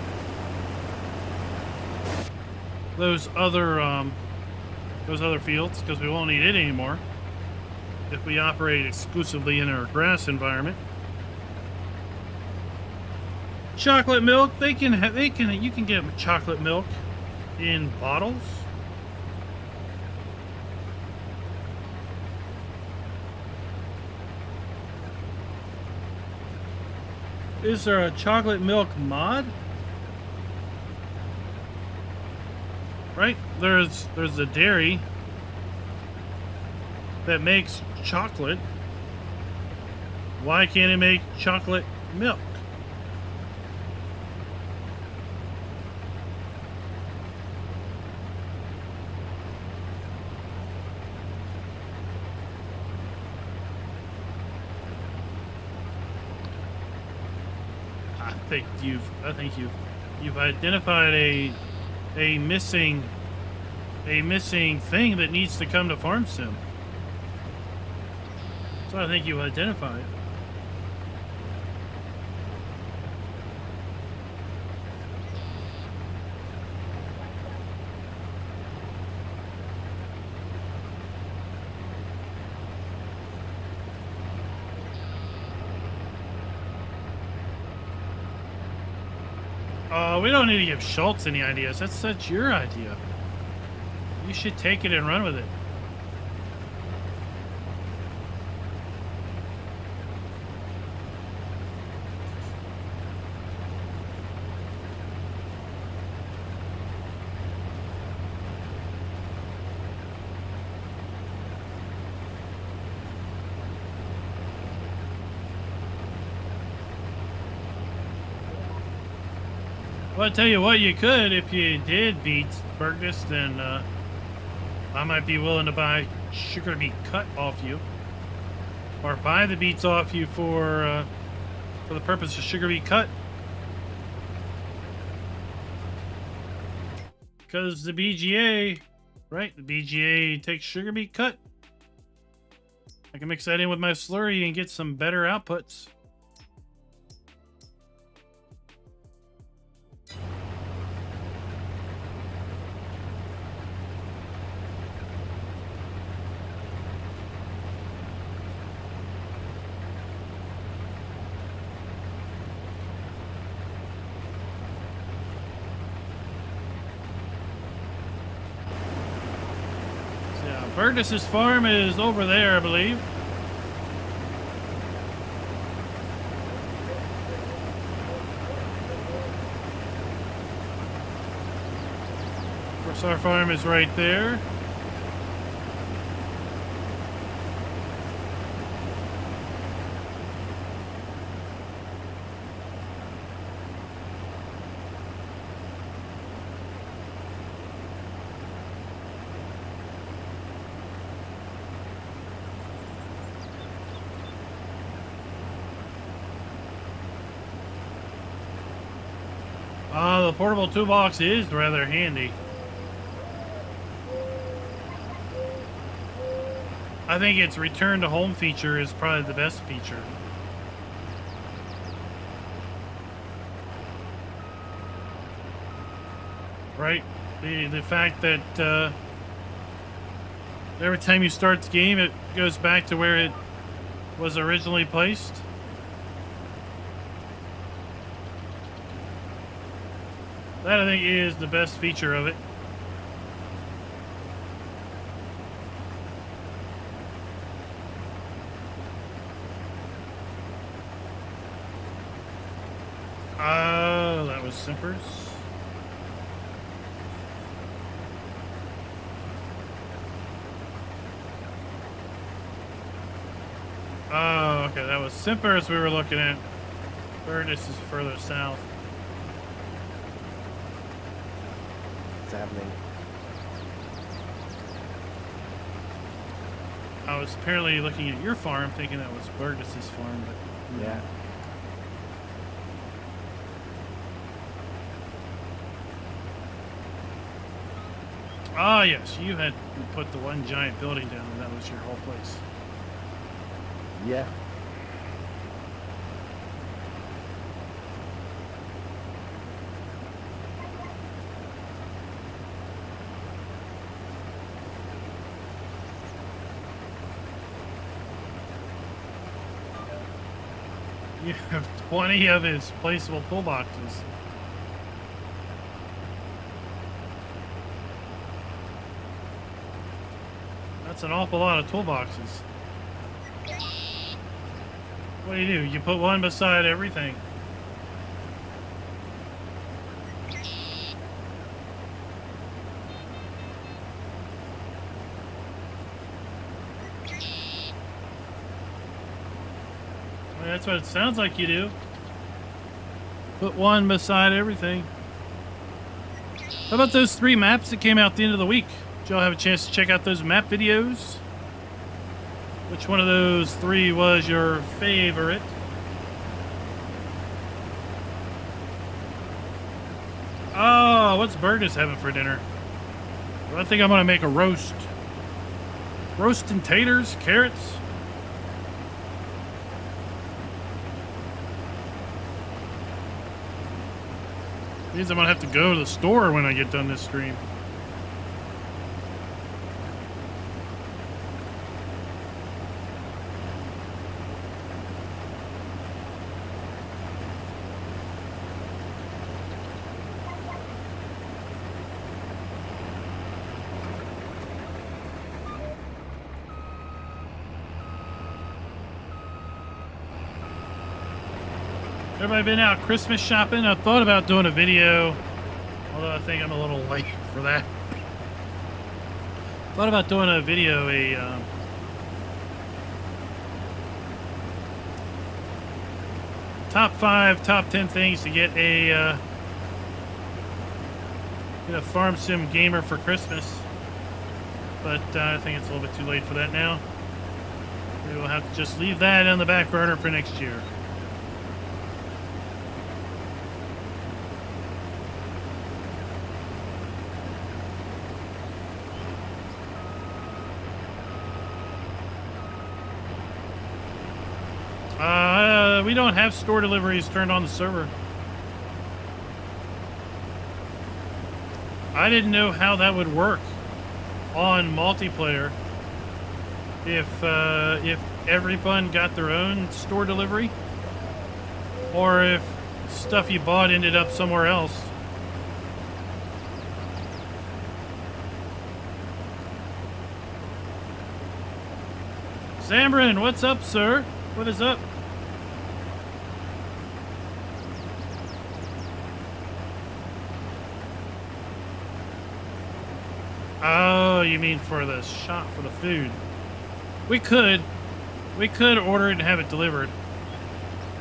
fields, because we won't need it anymore if we operate exclusively in our grass environment. Chocolate milk, you can get chocolate milk in bottles. Is there a chocolate milk mod? Right? There's a dairy that makes chocolate. Why can't it make chocolate milk? I think you've identified a missing thing that needs to come to Farm Sim. So I think you identified. We don't need to give Schultz any ideas. That's your idea. You should take it and run with it. Well, I tell you what, you could, if you did beat Burgess, then I might be willing to buy sugar beet cut off you, or buy the beets off you for the purpose of sugar beet cut, because the BGA, right? The BGA takes sugar beet cut. I can mix that in with my slurry and get some better outputs. Burgess's farm is over there, I believe. Of course, our farm is right there. The portable toolbox is rather handy. I think its return to home feature is probably the best feature. Right? The fact that every time you start the game, it goes back to where it was originally placed. That, I think, is the best feature of it. That was Simpers. Oh, okay, that was Simpers we were looking at. Burgess is further south. Happening. I was apparently looking at your farm thinking that was Burgess's farm, but yeah. Ah, yes, you had put the one giant building down and that was your whole place. Yeah. You have 20 of his placeable toolboxes. That's an awful lot of toolboxes. What do? You put one beside everything. Well, that's what it sounds like you do. Put one beside everything. How about those 3 maps that came out at the end of the week? Did y'all have a chance to check out those map videos? Which one of those 3 was your favorite? Oh, what's Burgess having for dinner? Well, I think I'm gonna make a roast. Roast and taters, carrots. Means I'm gonna have to go to the store when I get done this stream. Everybody been out Christmas shopping? I thought about doing a video, although I think I'm a little late for that. Thought about doing a video, top 5, top 10 things to get a farm sim gamer for Christmas. But I think it's a little bit too late for that now. We will have to just leave that on the back burner for next year. We don't have store deliveries turned on the server. I didn't know how that would work on multiplayer. If everyone got their own store delivery, or if stuff you bought ended up somewhere else. Zambrin, what's up, sir? What is up? Oh, you mean for the shop, for the food? We could order it and have it delivered,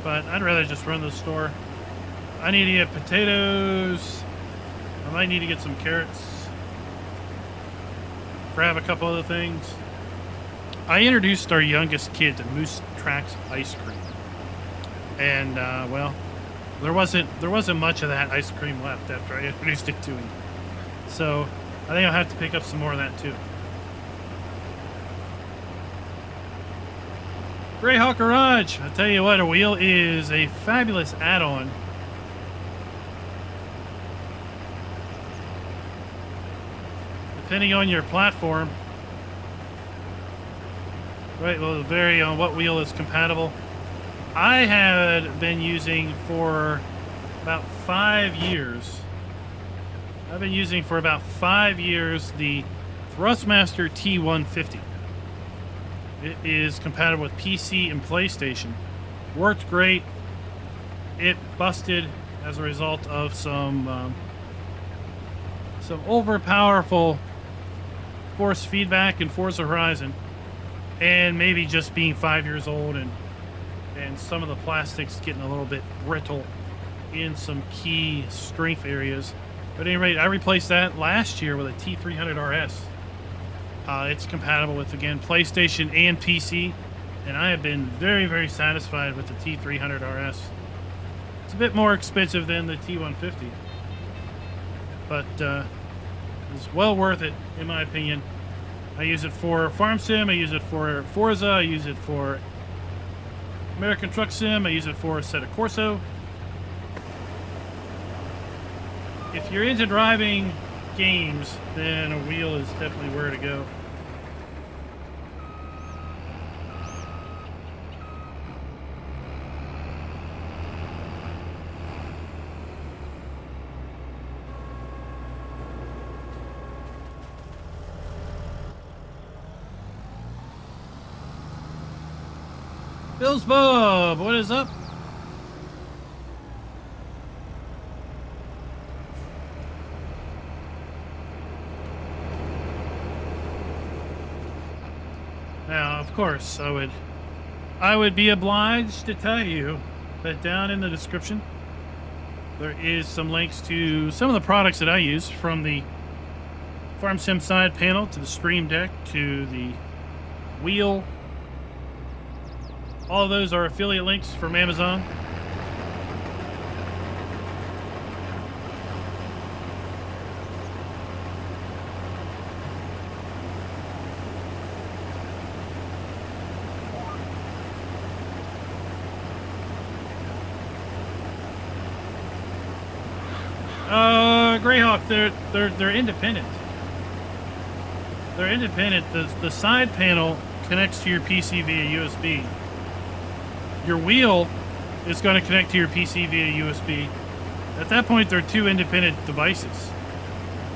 but I'd rather just run the store. I need to get potatoes. I might need to get some carrots. Grab a couple other things. I introduced our youngest kid to Moose Tracks ice cream, and well, there wasn't much of that ice cream left after I introduced it to him. So I think I'll have to pick up some more of that too. Greyhawk Garage, I tell you what, a wheel is a fabulous add-on. Depending on your platform. Right, well, it'll vary on what wheel is compatible. I had been using for about 5 years. I've been using for about 5 years the Thrustmaster T150. It is compatible with PC and PlayStation. Worked great. It busted as a result of some overpowerful force feedback in Forza Horizon, and maybe just being 5 years old and some of the plastics getting a little bit brittle in some key strength areas. But at any rate, I replaced that last year with a T300 RS. It's compatible with, again, PlayStation and PC, and I have been very, very satisfied with the T300 RS. It's a bit more expensive than the T150, but it's well worth it, in my opinion. I use it for Farm Sim, I use it for Forza, I use it for American Truck Sim, I use it for Assetto Corso. If you're into driving games, then a wheel is definitely where to go. Bill's Bob, what is up? Now, of course, I would be obliged to tell you that down in the description there is some links to some of the products that I use, from the Farm Sim side panel to the Stream Deck to the wheel. All of those are affiliate links from Amazon. Greyhawk, they're independent. They're independent. The side panel connects to your PC via USB. Your wheel is going to connect to your PC via USB. At that point, they're two independent devices,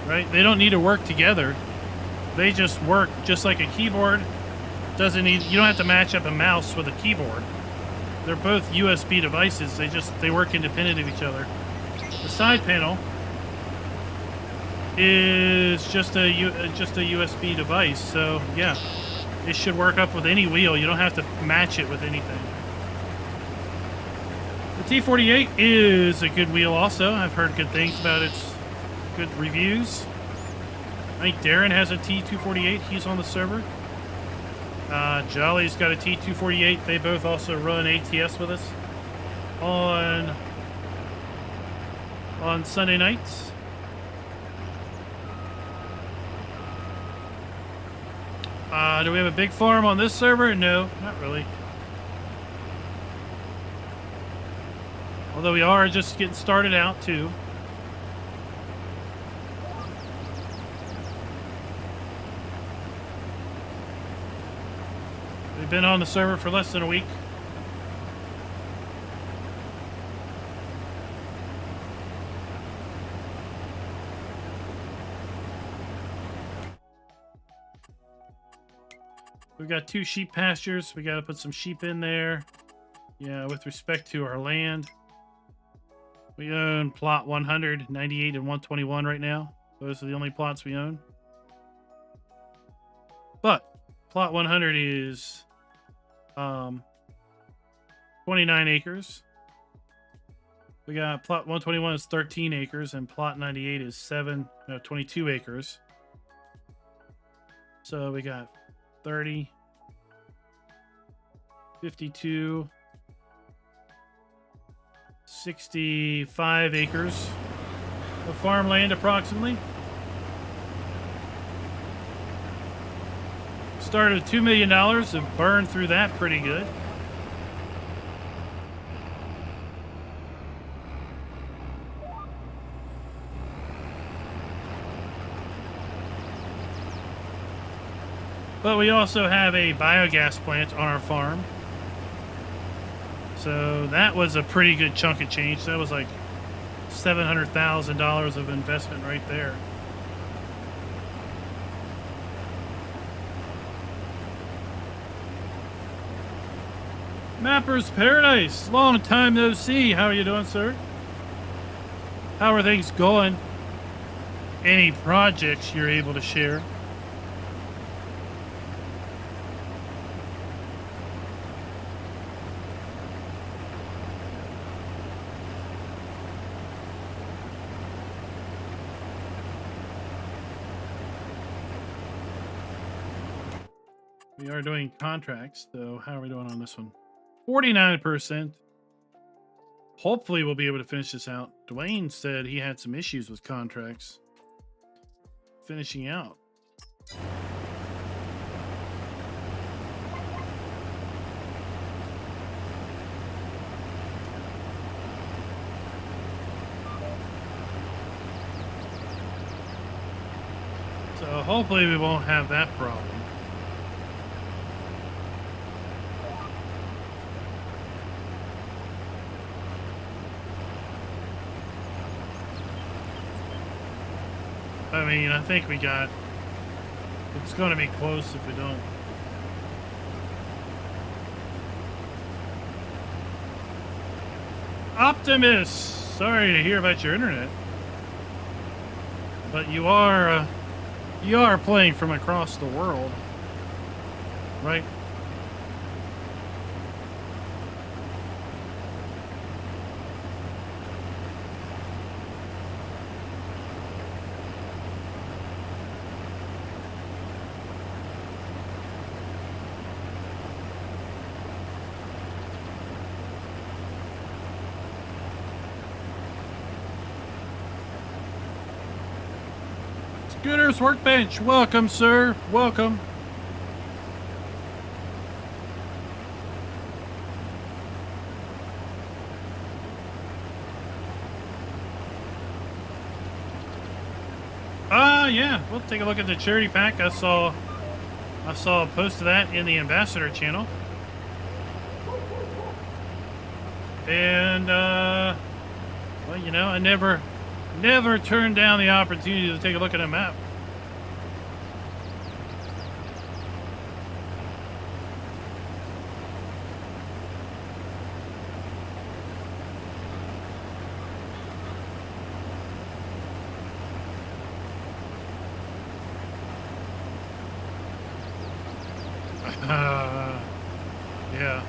right? They don't need to work together. They just work just like a keyboard. You don't have to match up a mouse with a keyboard. They're both USB devices. They work independent of each other. The side panel is just a USB device, so yeah, it should work up with any wheel. You don't have to match it with anything. The T48 is a good wheel also. I've heard good things about its good reviews. I think Darren has a T248. He's on the server. Jolly's got a T248. They both also run ATS with us on Sunday nights. Do we have a big farm on this server? No, not really. Although we are just getting started out too. We've been on the server for less than a week. We've got 2 sheep pastures. We got to put some sheep in there. Yeah, with respect to our land. We own plot 100, 98, and 121 right now. Those are the only plots we own. But plot 100 is 29 acres. We got plot 121 is 13 acres, and plot 98 is 22 acres. So we got 30, 52, 65 acres of farmland approximately. Started with $2 million, have burned through that pretty good. But we also have a biogas plant on our farm. So that was a pretty good chunk of change. That was like $700,000 of investment right there. Mapper's Paradise, long time no see. How are you doing, sir? How are things going? Any projects you're able to share? We are doing contracts, so how are we doing on this one? 49%. Hopefully we'll be able to finish this out. Dwayne said he had some issues with contracts finishing out. hopefully we won't have that problem. I mean, I think we got... It's going to be close if we don't. Optimus! Sorry to hear about your internet. But you are playing from across the world, right? Scooter's Workbench, welcome, sir. Welcome. Yeah, we'll take a look at the charity pack. I saw a post of that in the ambassador channel. And well, you know, I never turned down the opportunity to take a look at a map. Yeah,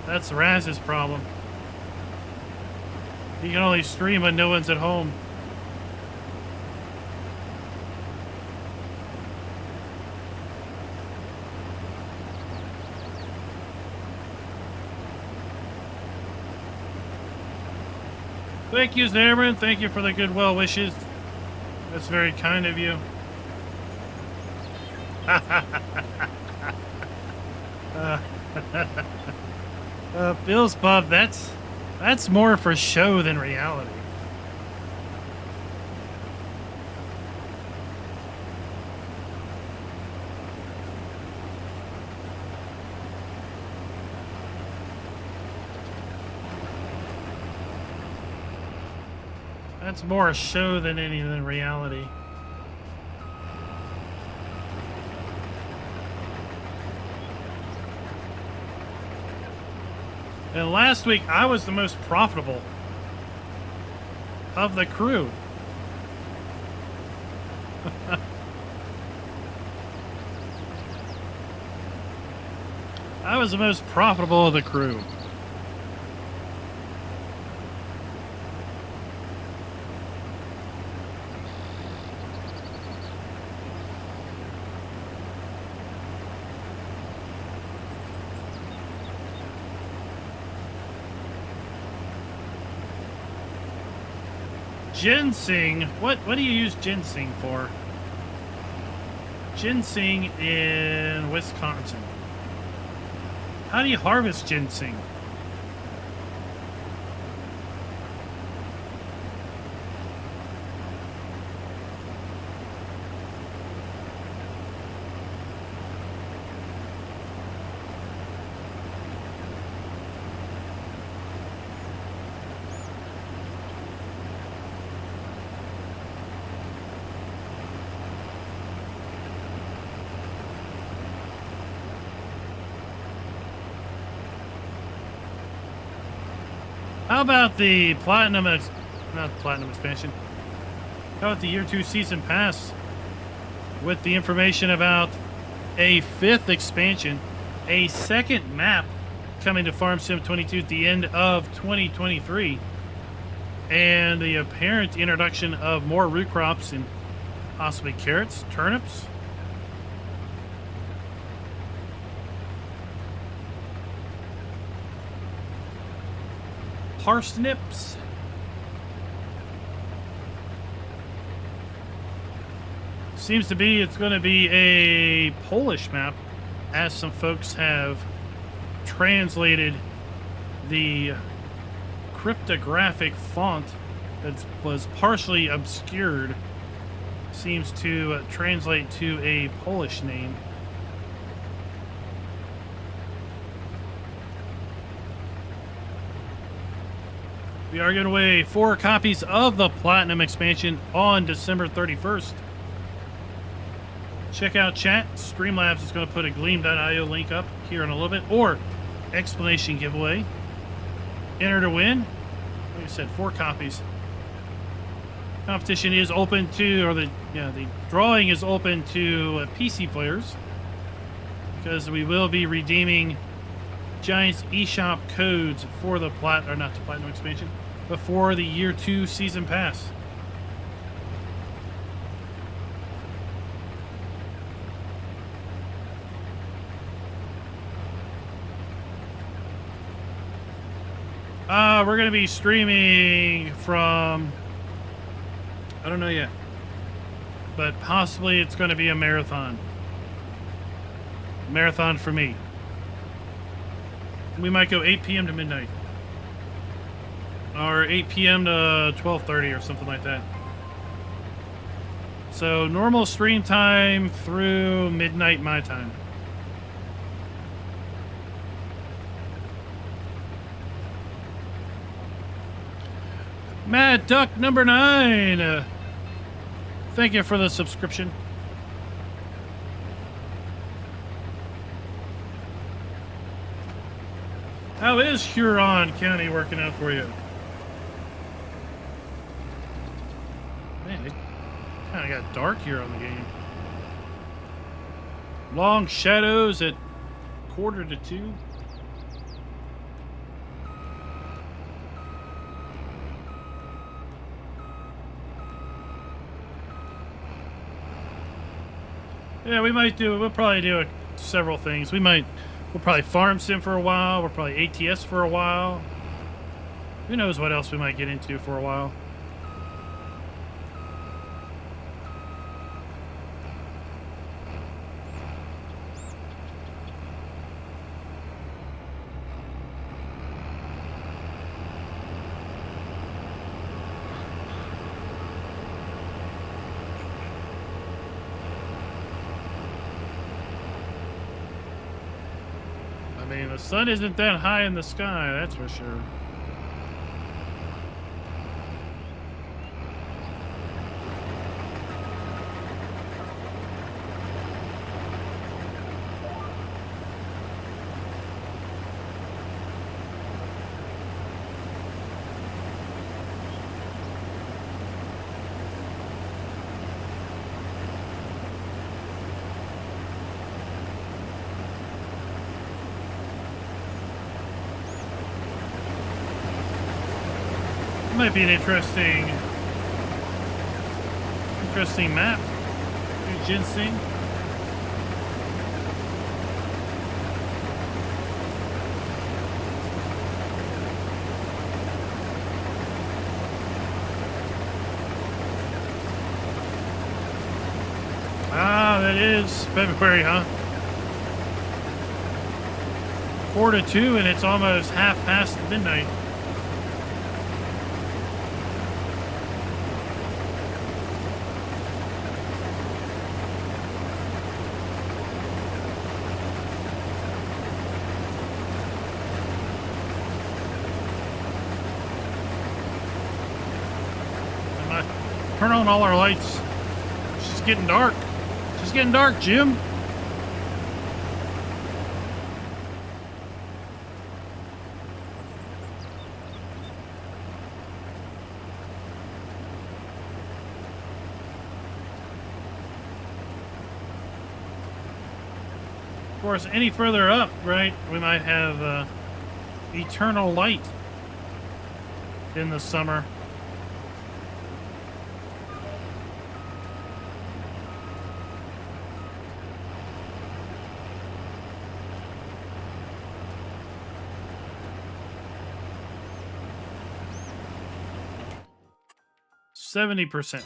that's Raz's problem. He can only stream when no one's at home. Thank you, Zameron. Thank you for the good well wishes. That's very kind of you. Bill's Pub, that's more for show than reality. That's more a show than anything than reality. And last week, I was the most profitable of the crew. I was the most profitable of the crew. Ginseng? What do you use ginseng for? Ginseng in Wisconsin. How do you harvest ginseng? How about the not platinum expansion? How about the year 2 season pass with the information about a 5th expansion, a second map coming to Farm Sim 22 at the end of 2023, and the apparent introduction of more root crops and possibly carrots, turnips? Parsnips. Seems to be it's going to be a Polish map, as some folks have translated the cryptographic font that was partially obscured seems to translate to a Polish name. We are giving away 4 copies of the Platinum expansion on December 31st. Check out chat. Streamlabs is going to put a gleam.io link up here in a little bit, or explanation giveaway. Enter to win. Like I said, 4 copies. Competition is open to, or the drawing is open to PC players, because we will be redeeming Giants eShop codes for the not the Platinum expansion, but for the Year 2 Season Pass. We're going to be streaming from, I don't know yet, but possibly it's going to be a marathon. Marathon for me. We might go 8 p.m. to midnight. Or 8 p.m. to 12:30 or something like that. So normal stream time through midnight my time. Mad Duck number 9. Thank you for the subscription. How is Huron County working out for you? Man, it kind of got dark here on the game. Long shadows at 1:45. Yeah, we'll probably do several things. We'll probably farm sim for a while. We'll probably ATS for a while. Who knows what else we might get into for a while. I mean, the sun isn't that high in the sky, that's for sure. Might be an interesting map. Ginseng. Ah, that is February, huh? 1:45, and it's almost half past midnight. Turn on all our lights. It's just getting dark. It's just getting dark, Jim. Of course, any further up, right, we might have eternal light in the summer. %70.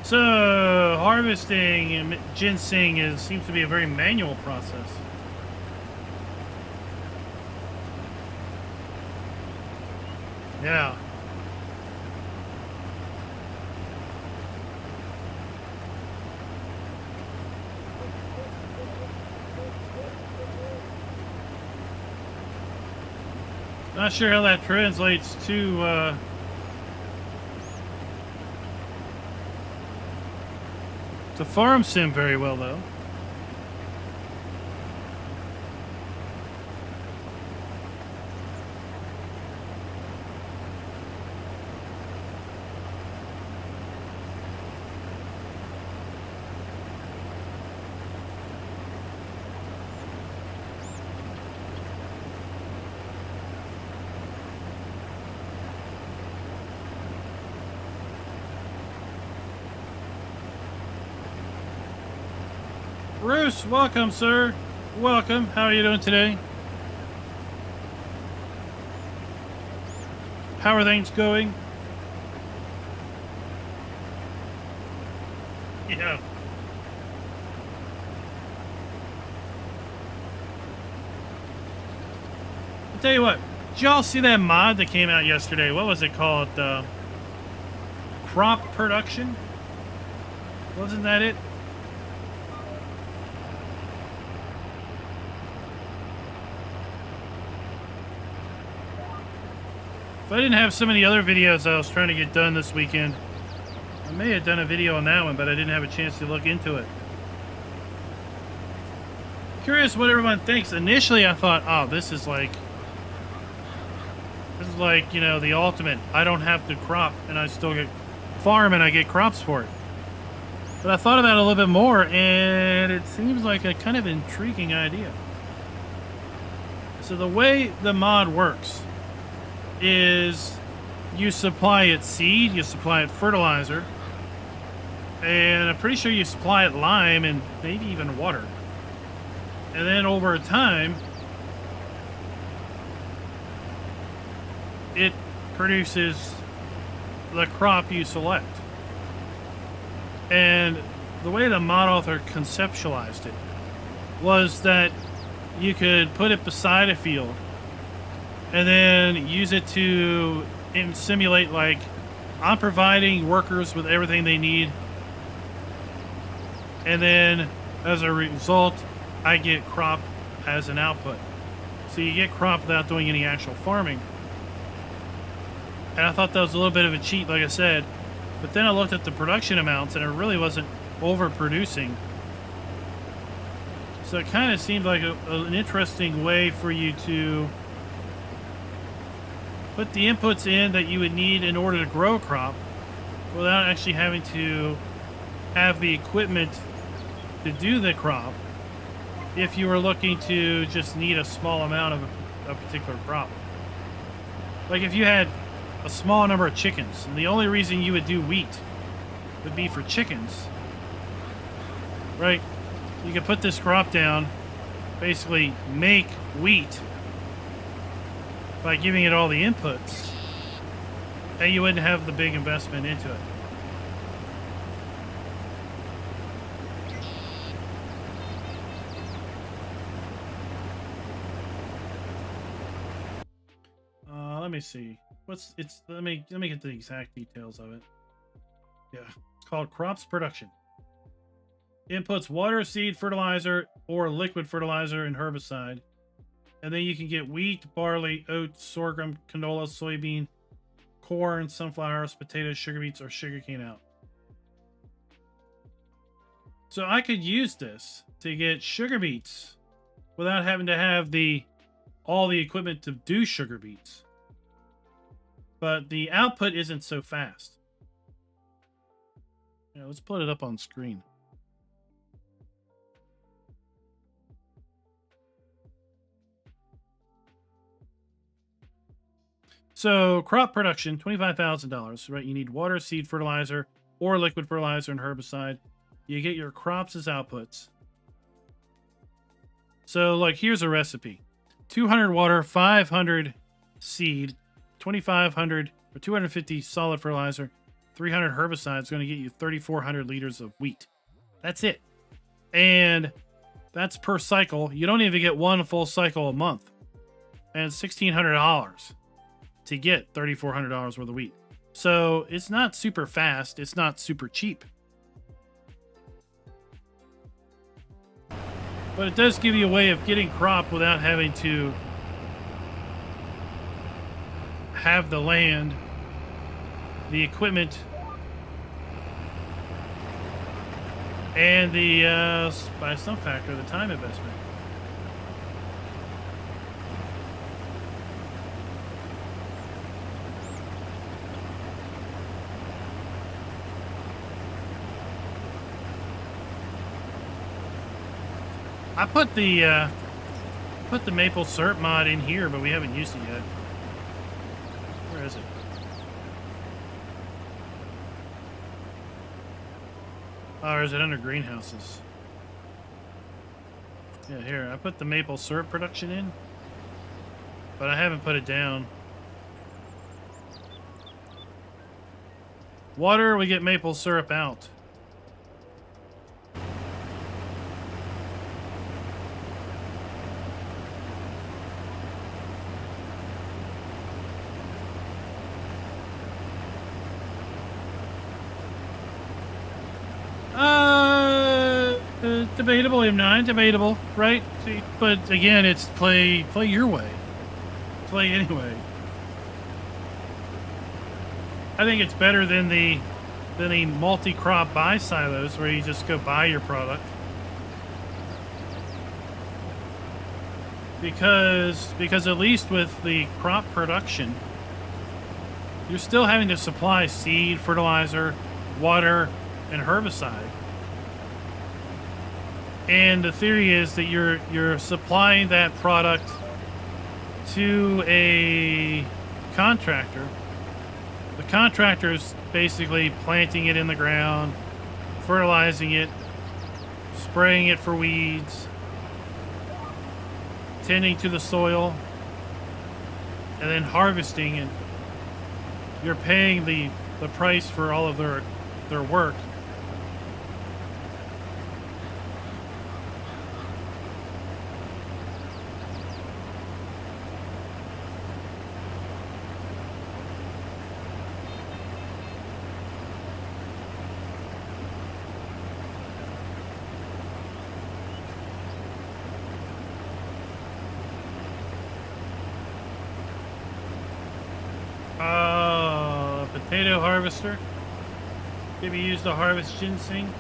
So, harvesting ginseng seems to be a very manual process. Yeah. Not sure how that translates to farm sim very well, though. Bruce, welcome, sir. Welcome. How are you doing today? How are things going? Yeah. I'll tell you what. Did y'all see that mod that came out yesterday? What was it called? Crop production? Wasn't that it? If I didn't have so many other videos I was trying to get done this weekend, I may have done a video on that one, but I didn't have a chance to look into it. Curious what everyone thinks. Initially, I thought, oh, this is like, you know, the ultimate. I don't have to crop, and I still get farm, and I get crops for it. But I thought about it a little bit more, and it seems like a kind of intriguing idea. So the way the mod works is you supply it seed, you supply it fertilizer, and I'm pretty sure you supply it lime and maybe even water. And then over time, it produces the crop you select. And the way the mod author conceptualized it was that you could put it beside a field and then use it to simulate, like, I'm providing workers with everything they need, and then as a result I get crop as an output. So you get crop without doing any actual farming. And I thought that was a little bit of a cheat, like I said, but then I looked at the production amounts and it really wasn't overproducing. So it kind of seemed like an interesting way for you to put the inputs in that you would need in order to grow a crop without actually having to have the equipment to do the crop if you were looking to just need a small amount of a particular crop. Like if you had a small number of chickens and the only reason you would do wheat would be for chickens, right? You could put this crop down, basically make wheat by giving it all the inputs, and you wouldn't have the big investment into it. Let me see. Let me get the exact details of it. Yeah, it's called crops production. Inputs water, seed, fertilizer, or liquid fertilizer and herbicide. And then you can get wheat, barley, oats, sorghum, canola, soybean, corn, sunflowers, potatoes, sugar beets, or sugarcane out. So I could use this to get sugar beets without having to have all the equipment to do sugar beets. But the output isn't so fast. Yeah, let's put it up on screen. So crop production, $25,000, right? You need water, seed, fertilizer, or liquid fertilizer and herbicide. You get your crops as outputs. So like, here's a recipe. 200 water, 500 seed, 2,500 or 250 solid fertilizer, 300 herbicide is going to get you 3,400 liters of wheat. That's it. And that's per cycle. You don't even get one full cycle a month. And it's $1,600 to get $3,400 worth of wheat. So it's not super fast. It's not super cheap. But it does give you a way of getting crop without having to have the land, the equipment, and the, by some factor, the time investment. I put the maple syrup mod in here, but we haven't used it yet. Where is it? Oh, or is it under greenhouses? Yeah, here. I put the maple syrup production in, but I haven't put it down. Water, we get maple syrup out. Debatable, M9, debatable, right? See, but again, it's play your way. Play anyway. I think it's better than the multi-crop buy silos where you just go buy your product. Because at least with the crop production, you're still having to supply seed, fertilizer, water, and herbicide. And the theory is that you're supplying that product to a contractor. The contractor's basically planting it in the ground, fertilizing it, spraying it for weeds, tending to the soil, and then harvesting it. You're paying the price for all of their work. Potato harvester. Can be used to harvest ginseng.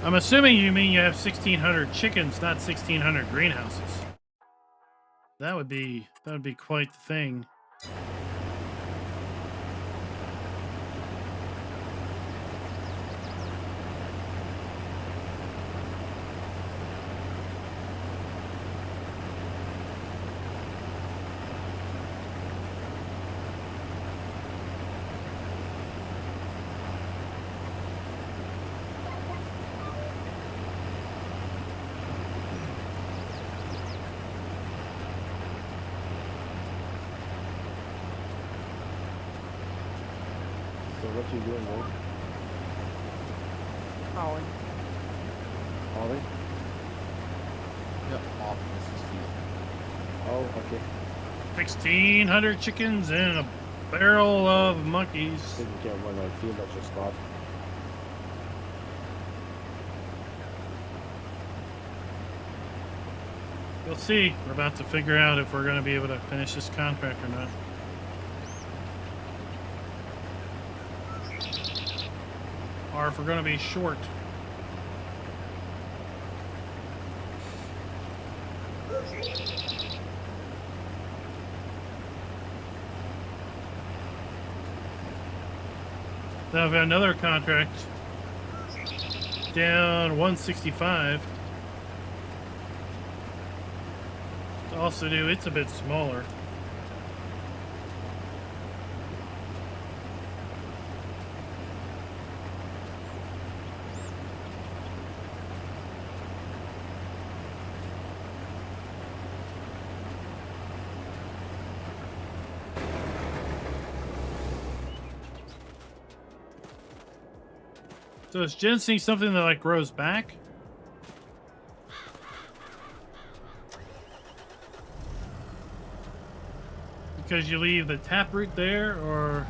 I'm assuming you mean you have 1,600 chickens, not 1,600 greenhouses. That would be quite the thing. What you doing, bro? Hauling. Hauling? Yep, off this is field. Oh, okay. 1,600 chickens and a barrel of monkeys. Didn't get one on field at your spot. We'll see. We're about to figure out if we're going to be able to finish this contract or not. Or if we're going to be short. Now I've got another contract down 165. To also do, it's a bit smaller. So is ginseng something that like grows back? Because you leave the taproot there, or?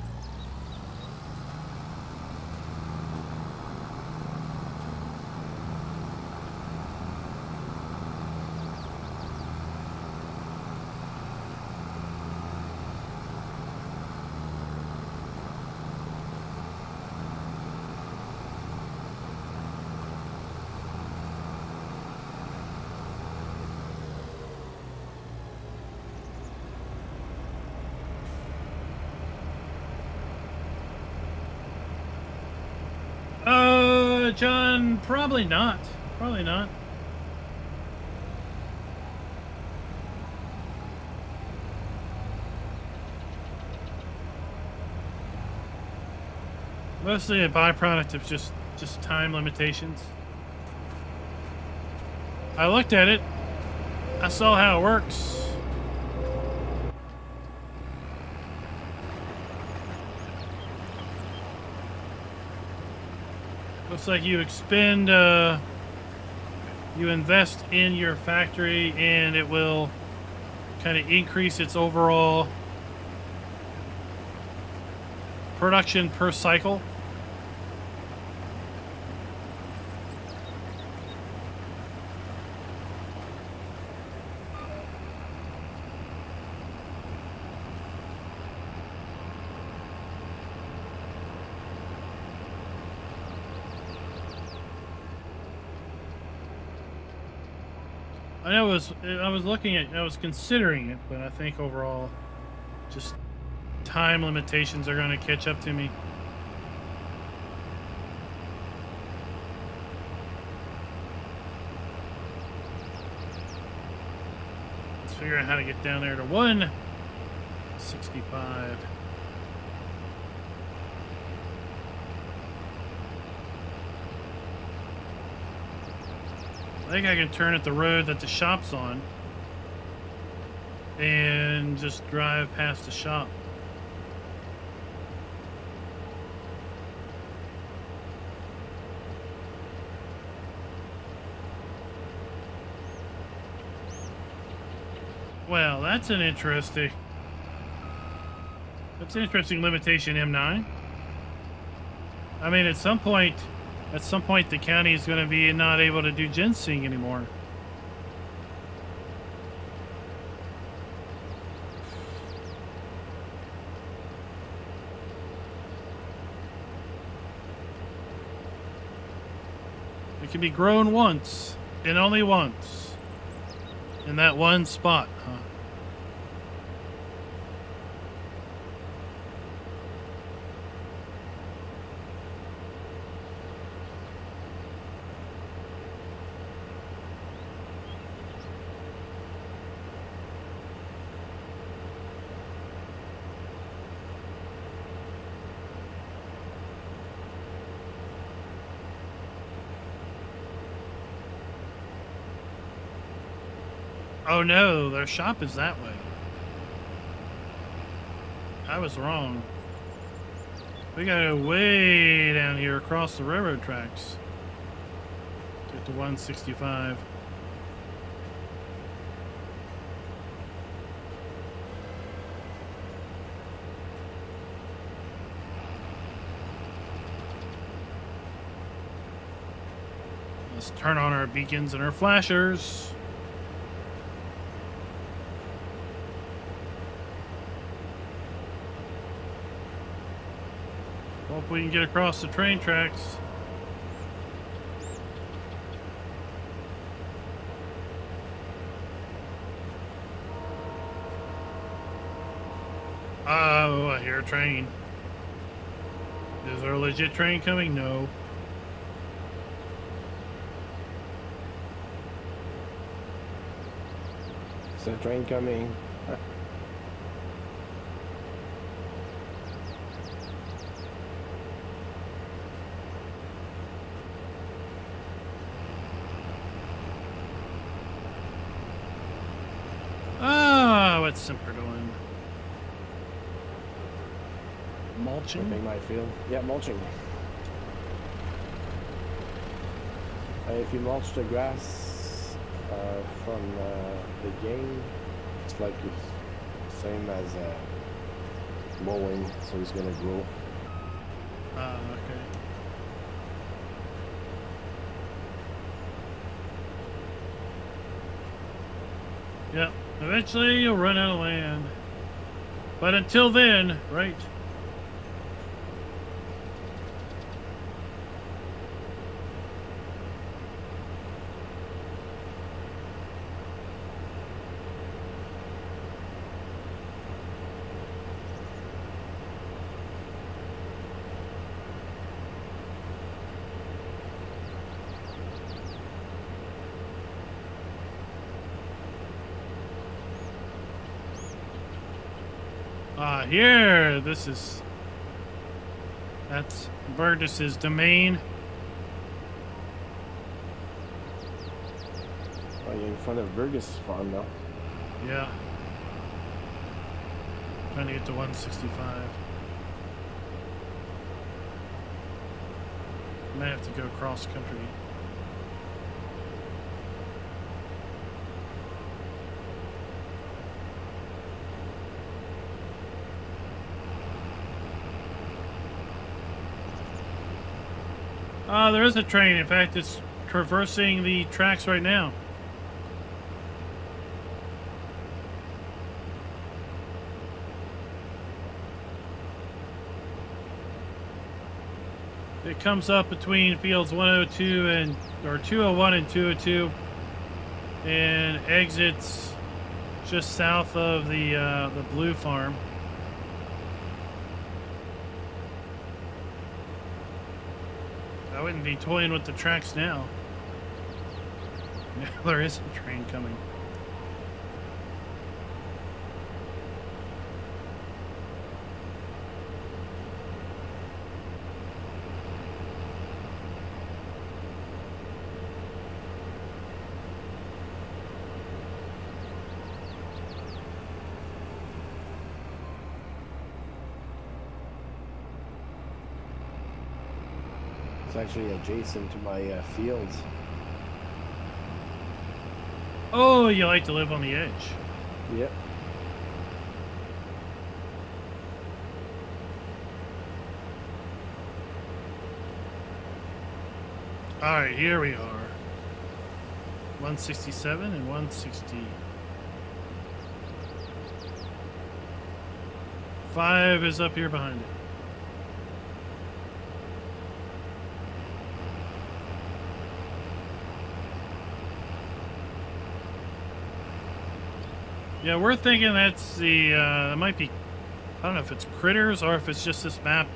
John, probably not. Probably not. Mostly a byproduct of just time limitations. I looked at it. I saw how it works. Looks like you expend, you invest in your factory and it will kind of increase its overall production per cycle. I was considering it, but I think overall, just time limitations are going to catch up to me. Let's figure out how to get down there to 165. I think I can turn at the road that the shop's on and just drive past the shop. Well, that's an interesting limitation, M9. I mean, at some point the county is going to be not able to do ginseng anymore. It can be grown once, and only once, in that one spot, huh? Oh no, their shop is that way. I was wrong. We gotta go way down here across the railroad tracks to get to 165. Let's turn on our beacons and our flashers. Hope we can get across the train tracks. Oh, I hear a train. Is there a legit train coming? No. Is there a train coming? What's Simper doing? Mulching? Ripping my field. Yeah, mulching. If you mulch the grass from the game, it's like it's same as mowing, so it's gonna grow. Okay. Yep, eventually you'll run out of land. But until then, right? Here, that's Burgess's domain. Oh, you're in front of Burgess farm now. Yeah. Trying to get to 165. Might have to go cross country. There is a train. In fact, it's traversing the tracks right now. It comes up between fields 102 and or 201 and 202, and exits just south of the blue farm. I wouldn't be toying with the tracks now. Now there is a train coming. It's actually adjacent to my fields. Oh, you like to live on the edge. Yep. All right, here we are. 167 and 160. 5 is up here behind it. Yeah, we're thinking that's the, it might be, I don't know if it's critters or if it's just this map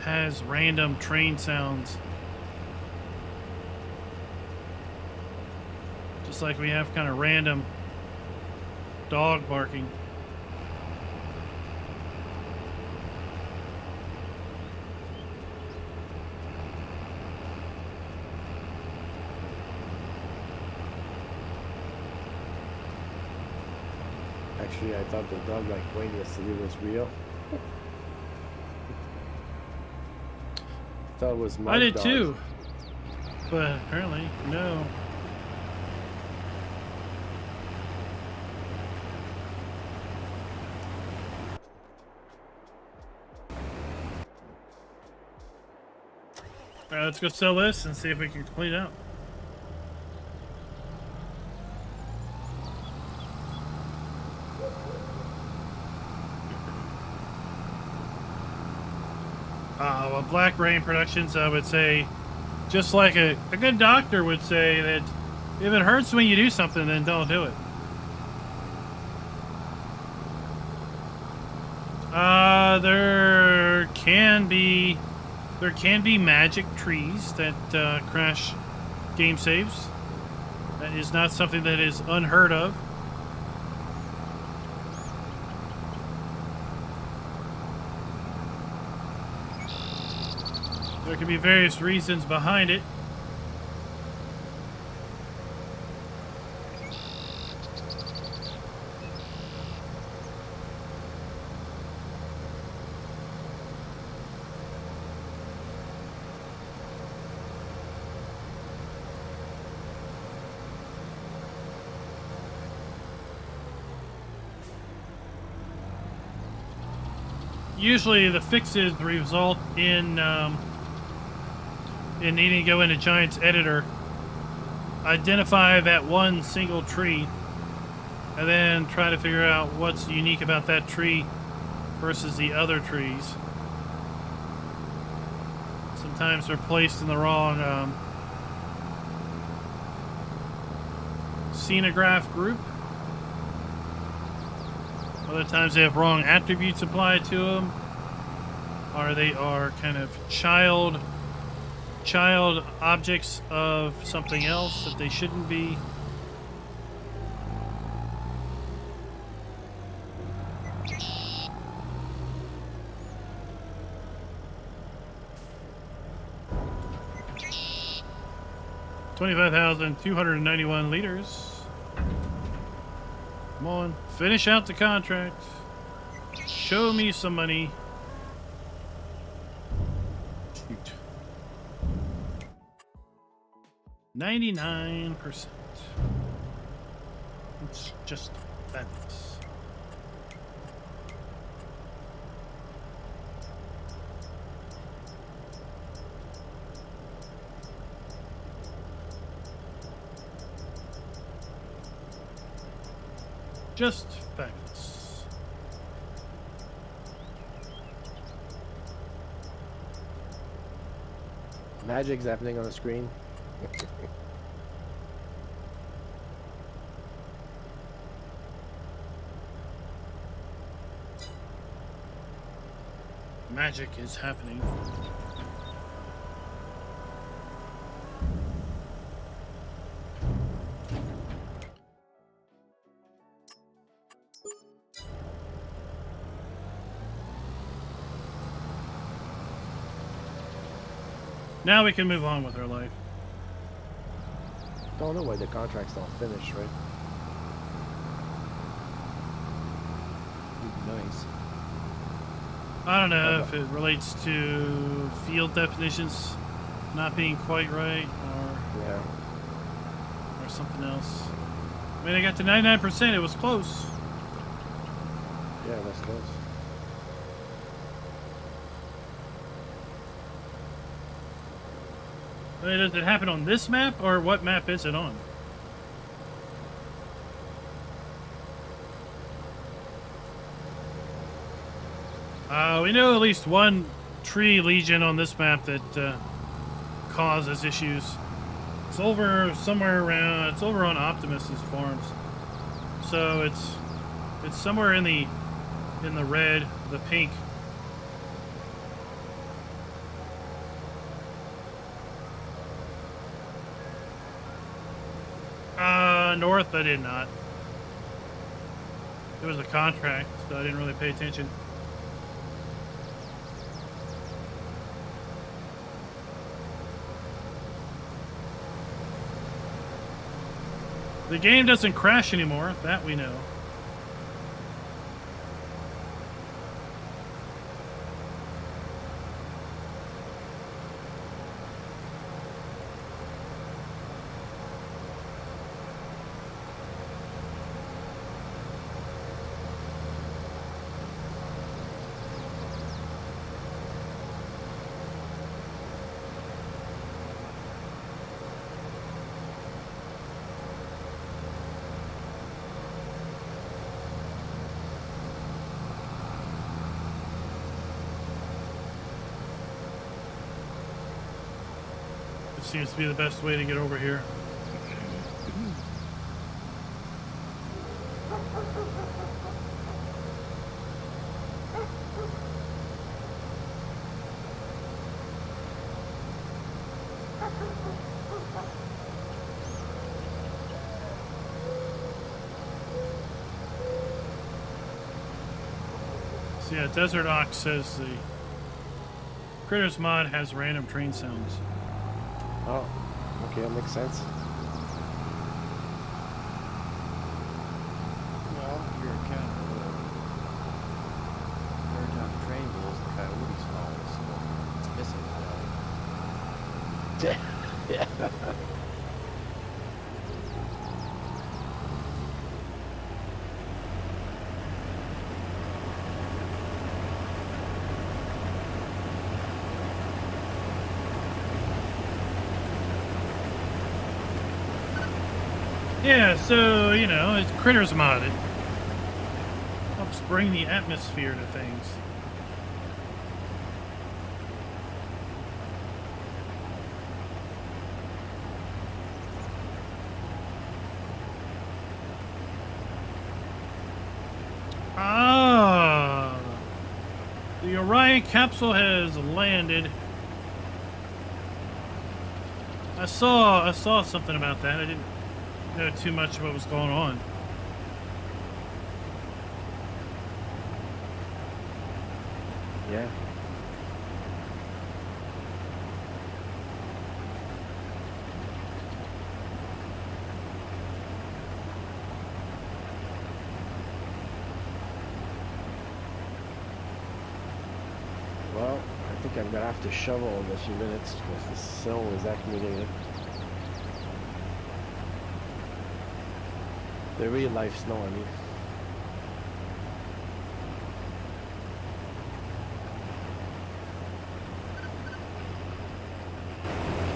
has random train sounds. Just like we have kind of random dog barking. Actually, I thought the dog like Wayne yesterday was real. I thought it was my I did dog. too, but apparently no. All right, let's go sell this and see if we can complete out. Well, Black Rain Productions, I would say, just like a good doctor would say, that if it hurts when you do something, then don't do it. There can be magic trees that crash game saves. That is not something that is unheard of. There can be various reasons behind it. usually the fixes result in needing to go into Giant's editor, identify that one single tree, and then try to figure out what's unique about that tree versus the other trees. Sometimes they're placed in the wrong scenograph group. Other times they have wrong attributes applied to them, or they are kind of child objects of something else that they shouldn't be. $25,291 liters. Come on, finish out the contract. Show me some money. Shoot. 99%. It's just that. Just facts. Magic's happening on the screen. Magic is happening. Now we can move on with our life. Don't know why the contract's not finished, right? Nice. I don't know if it relates to field definitions not being quite right, Yeah. or something else. I mean, I got to 99%. It was close. Yeah, that's close. I mean, does it happen on this map, or what map is it on? We know at least one tree legion on this map that causes issues. It's over somewhere around. It's over on Optimus's farms, so it's somewhere in the red, the pink. North, I did not. It was a contract, so I didn't really pay attention. The game doesn't crash anymore, that we know. Seems to be the best way to get over here. So yeah, Desert Ox says the Critters mod has random train sounds. Oh, okay, that makes sense. Well, if you're a cat, every time the train goes, the coyotes follow, so it's missing. Yeah. Yeah, so, you know, it's critters modded. Helps bring the atmosphere to things. Ah, the Orion capsule has landed. I saw something about that. I didn't know too much of what was going on. Yeah. Well, I think I'm gonna have to shovel in a few minutes because the snow is accumulated. The real life snow, I mean.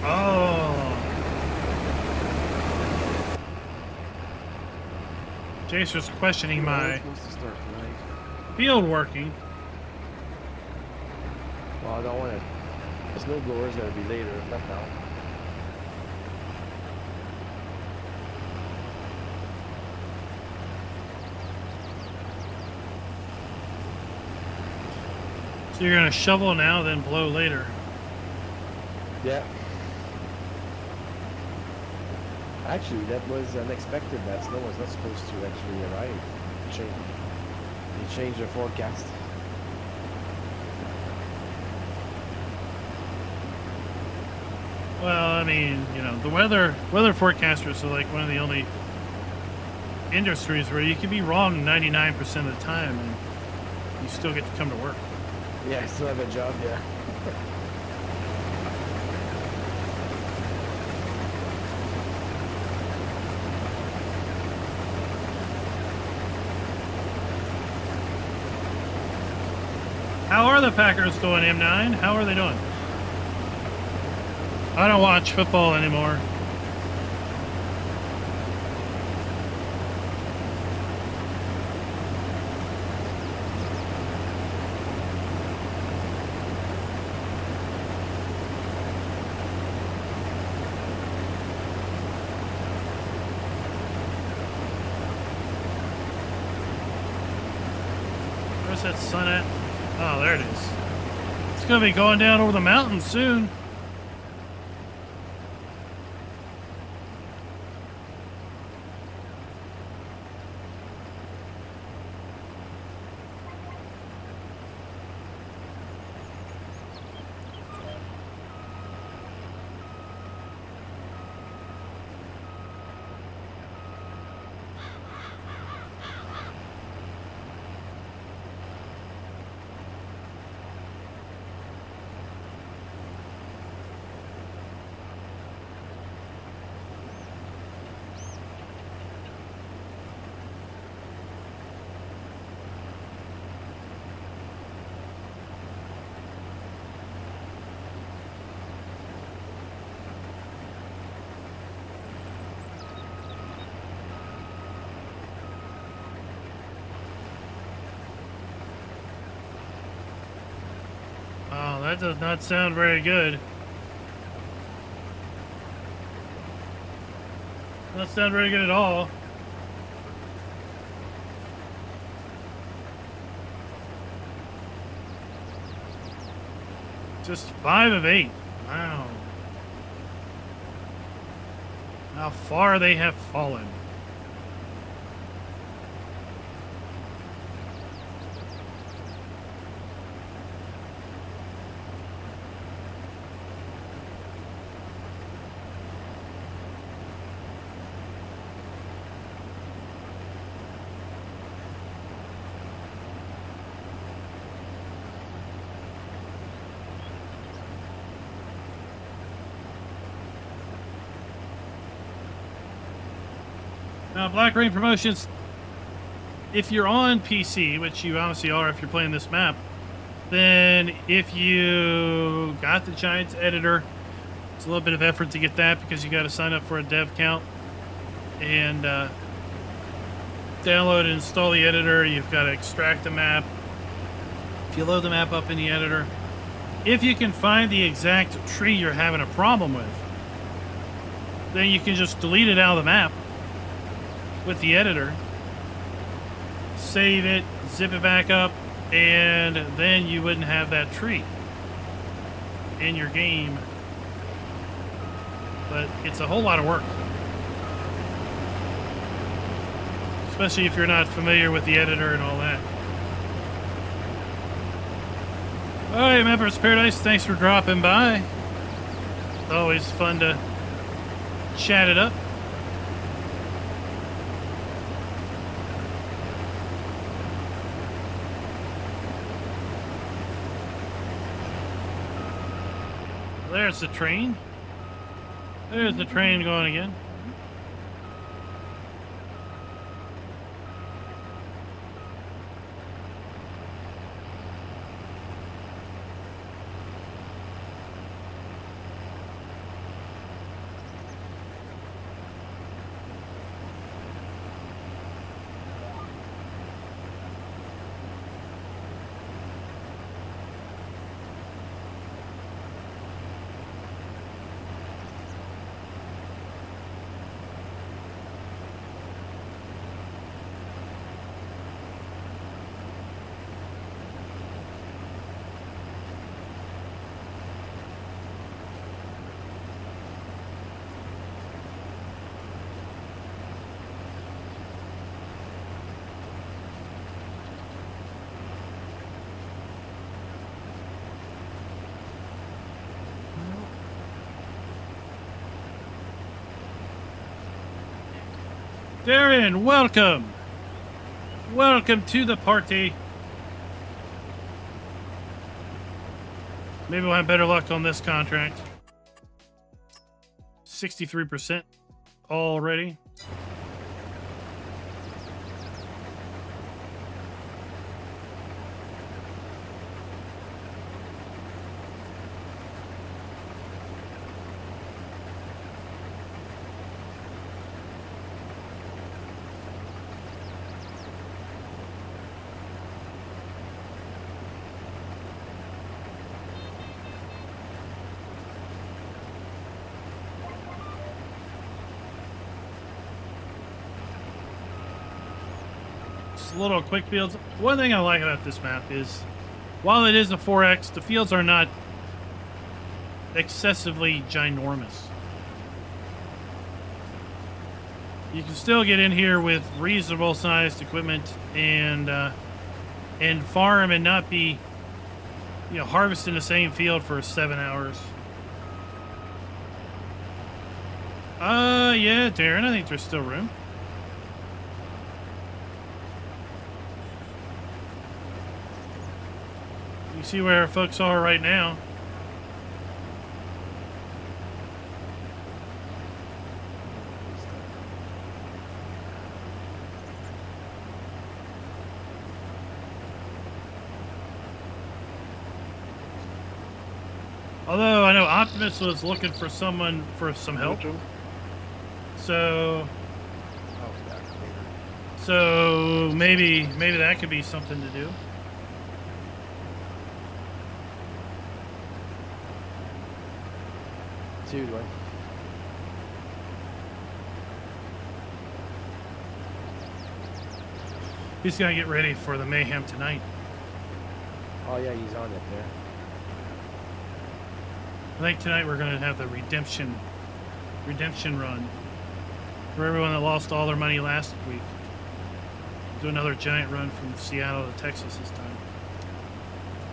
Oh. Jace was questioning my supposed to start tonight. field working. Well, I don't want to. The snow blower's gonna be later, not now. So you're gonna shovel now, then blow later. Yeah. Actually, that was unexpected. That snow was not supposed to actually arrive. They changed the forecast. Well, I mean, you know, the weather forecasters are like one of the only industries where you can be wrong 99% of the time and you still get to come to work. Yeah, I still have a job, yeah. How are the Packers doing, M9? How are they doing? I don't watch football anymore. Where's that sun at? Oh, there it is. It's gonna be going down over the mountains soon. Oh, that does not sound very good. Not sound very good at all. Just 5 of 8. Wow. How far they have fallen. Now, Black Rain Promotions, if you're on PC, which you obviously are if you're playing this map, then if you got the Giants editor, it's a little bit of effort to get that because you got to sign up for a dev account. and download and install the editor. You've got to extract the map. If you load the map up in the editor, if you can find the exact tree you're having a problem with, then you can just delete it out of the map with the editor, save it, zip it back up, and then you wouldn't have that tree in your game. But it's a whole lot of work, especially if you're not familiar with the editor and all that. Alright, Members Paradise, thanks for dropping by. Always fun to chat it up. There's the train. There's the train going again. Darren, welcome. Welcome to the party. Maybe we'll have better luck on this contract. 63% already. Little quick fields. One thing I like about this map is, while it is a 4X, the fields are not excessively ginormous. You can still get in here with reasonable sized equipment and farm and not be, you know, harvesting the same field for 7 hours. Yeah, Darren, I think there's still room. You see where our folks are right now. Although I know Optimus was looking for someone for some help. So maybe that could be something to do. Dude, what? He's gonna get ready for the mayhem tonight. Oh yeah, he's on it there. I think tonight we're gonna have the redemption run for everyone that lost all their money last week. Do another giant run from Seattle to Texas this time.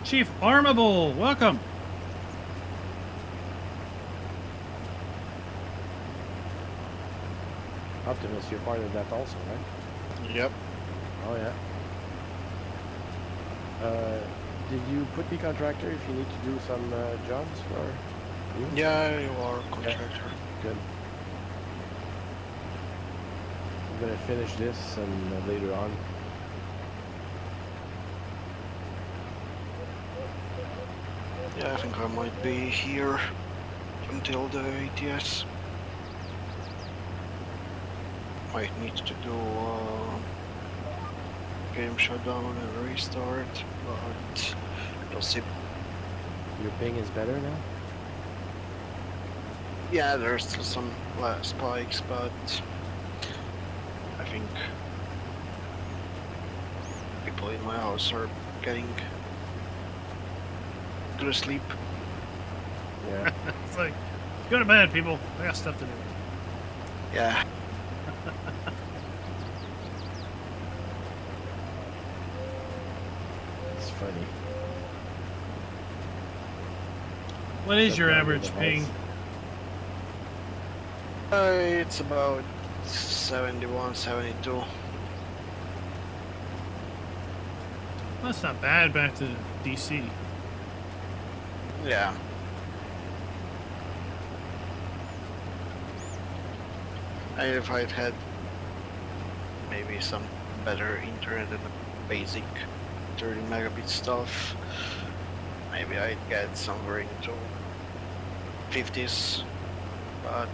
Chief Armable, welcome. Optimus, you're part of that also, right? Yep. Oh yeah. Did you put the contractor if you need to do some jobs for you? Yeah, you are contractor. Yeah. Good. I'm gonna finish this and later on. Yeah, I think I might be here until the ATS. might need to do game shutdown and restart, but we'll see. Your ping is better now? Yeah, there's still some spikes, but I think people in my house are getting to sleep. Yeah. It's like, go to bed, people. I got stuff to do. Yeah. It's funny. What is Shut your down average the ping? house. It's about 71, 72. That's not bad back to DC. Yeah. And if I'd had maybe some better internet than the basic 30 megabit stuff, maybe I'd get somewhere into 50s, but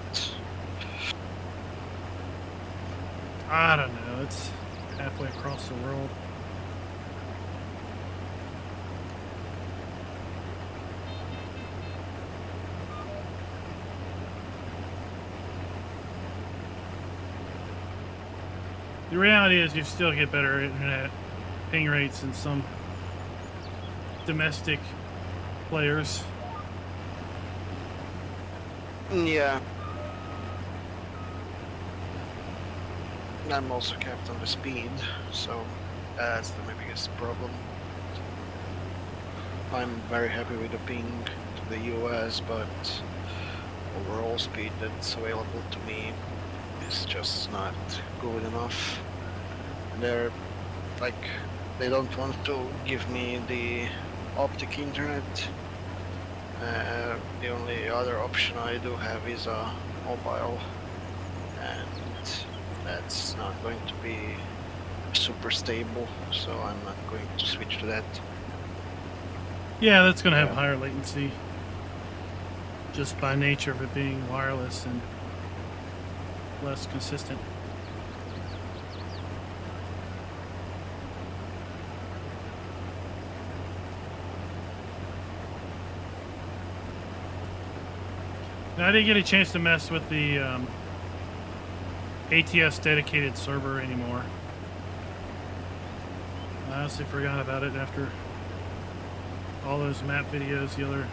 I don't know. It's halfway across the world. The reality is you still get better internet ping rates than some domestic players. yeah. I'm also capped on the speed, so that's the biggest problem. I'm very happy with the ping to the US, but overall speed that's available to me is just not good enough. They're like, they don't want to give me the optic internet. The only other option I do have is a mobile, and that's not going to be super stable, so I'm not going to switch to that. Yeah, that's going to have Yeah. higher latency just by nature of it being wireless and less consistent. Now, I didn't get a chance to mess with the ATS dedicated server anymore. I honestly forgot about it after all those map videos the other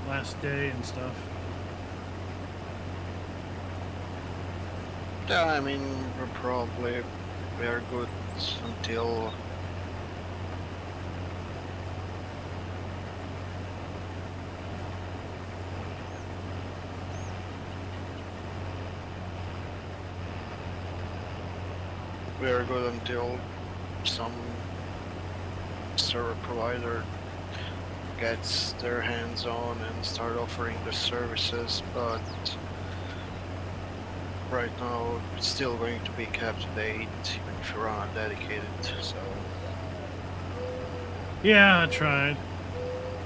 last day and stuff. Yeah, I mean, we are good until some server provider gets their hands on and start offering the services, but right now it's still going to be capped at 8 even if you're on a dedicated, so Yeah, I tried.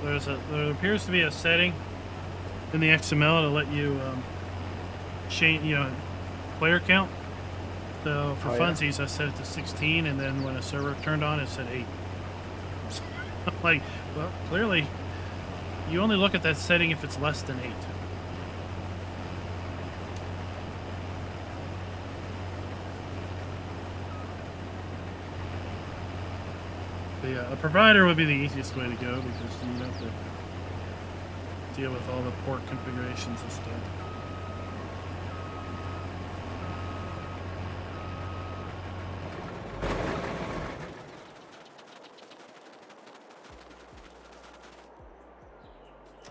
There appears to be a setting in the XML to let you change, player count. So for Oh, yeah. funsies, I set it to 16, and then when a server turned on, it said 8. Like, well, clearly, you only look at that setting if it's less than 8. But yeah, a provider would be the easiest way to go because you don't have to deal with all the port configurations and stuff.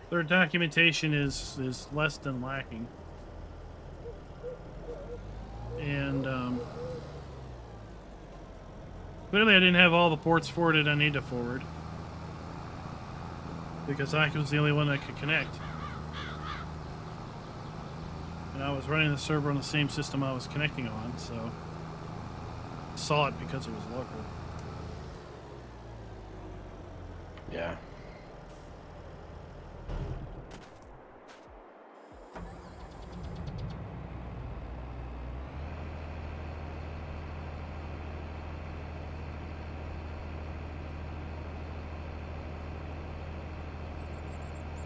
Their documentation is less than lacking. And clearly I didn't have all the ports forwarded I need to forward. Because I was the only one that could connect. And I was running the server on the same system I was connecting on, so I saw it because it was local. Yeah.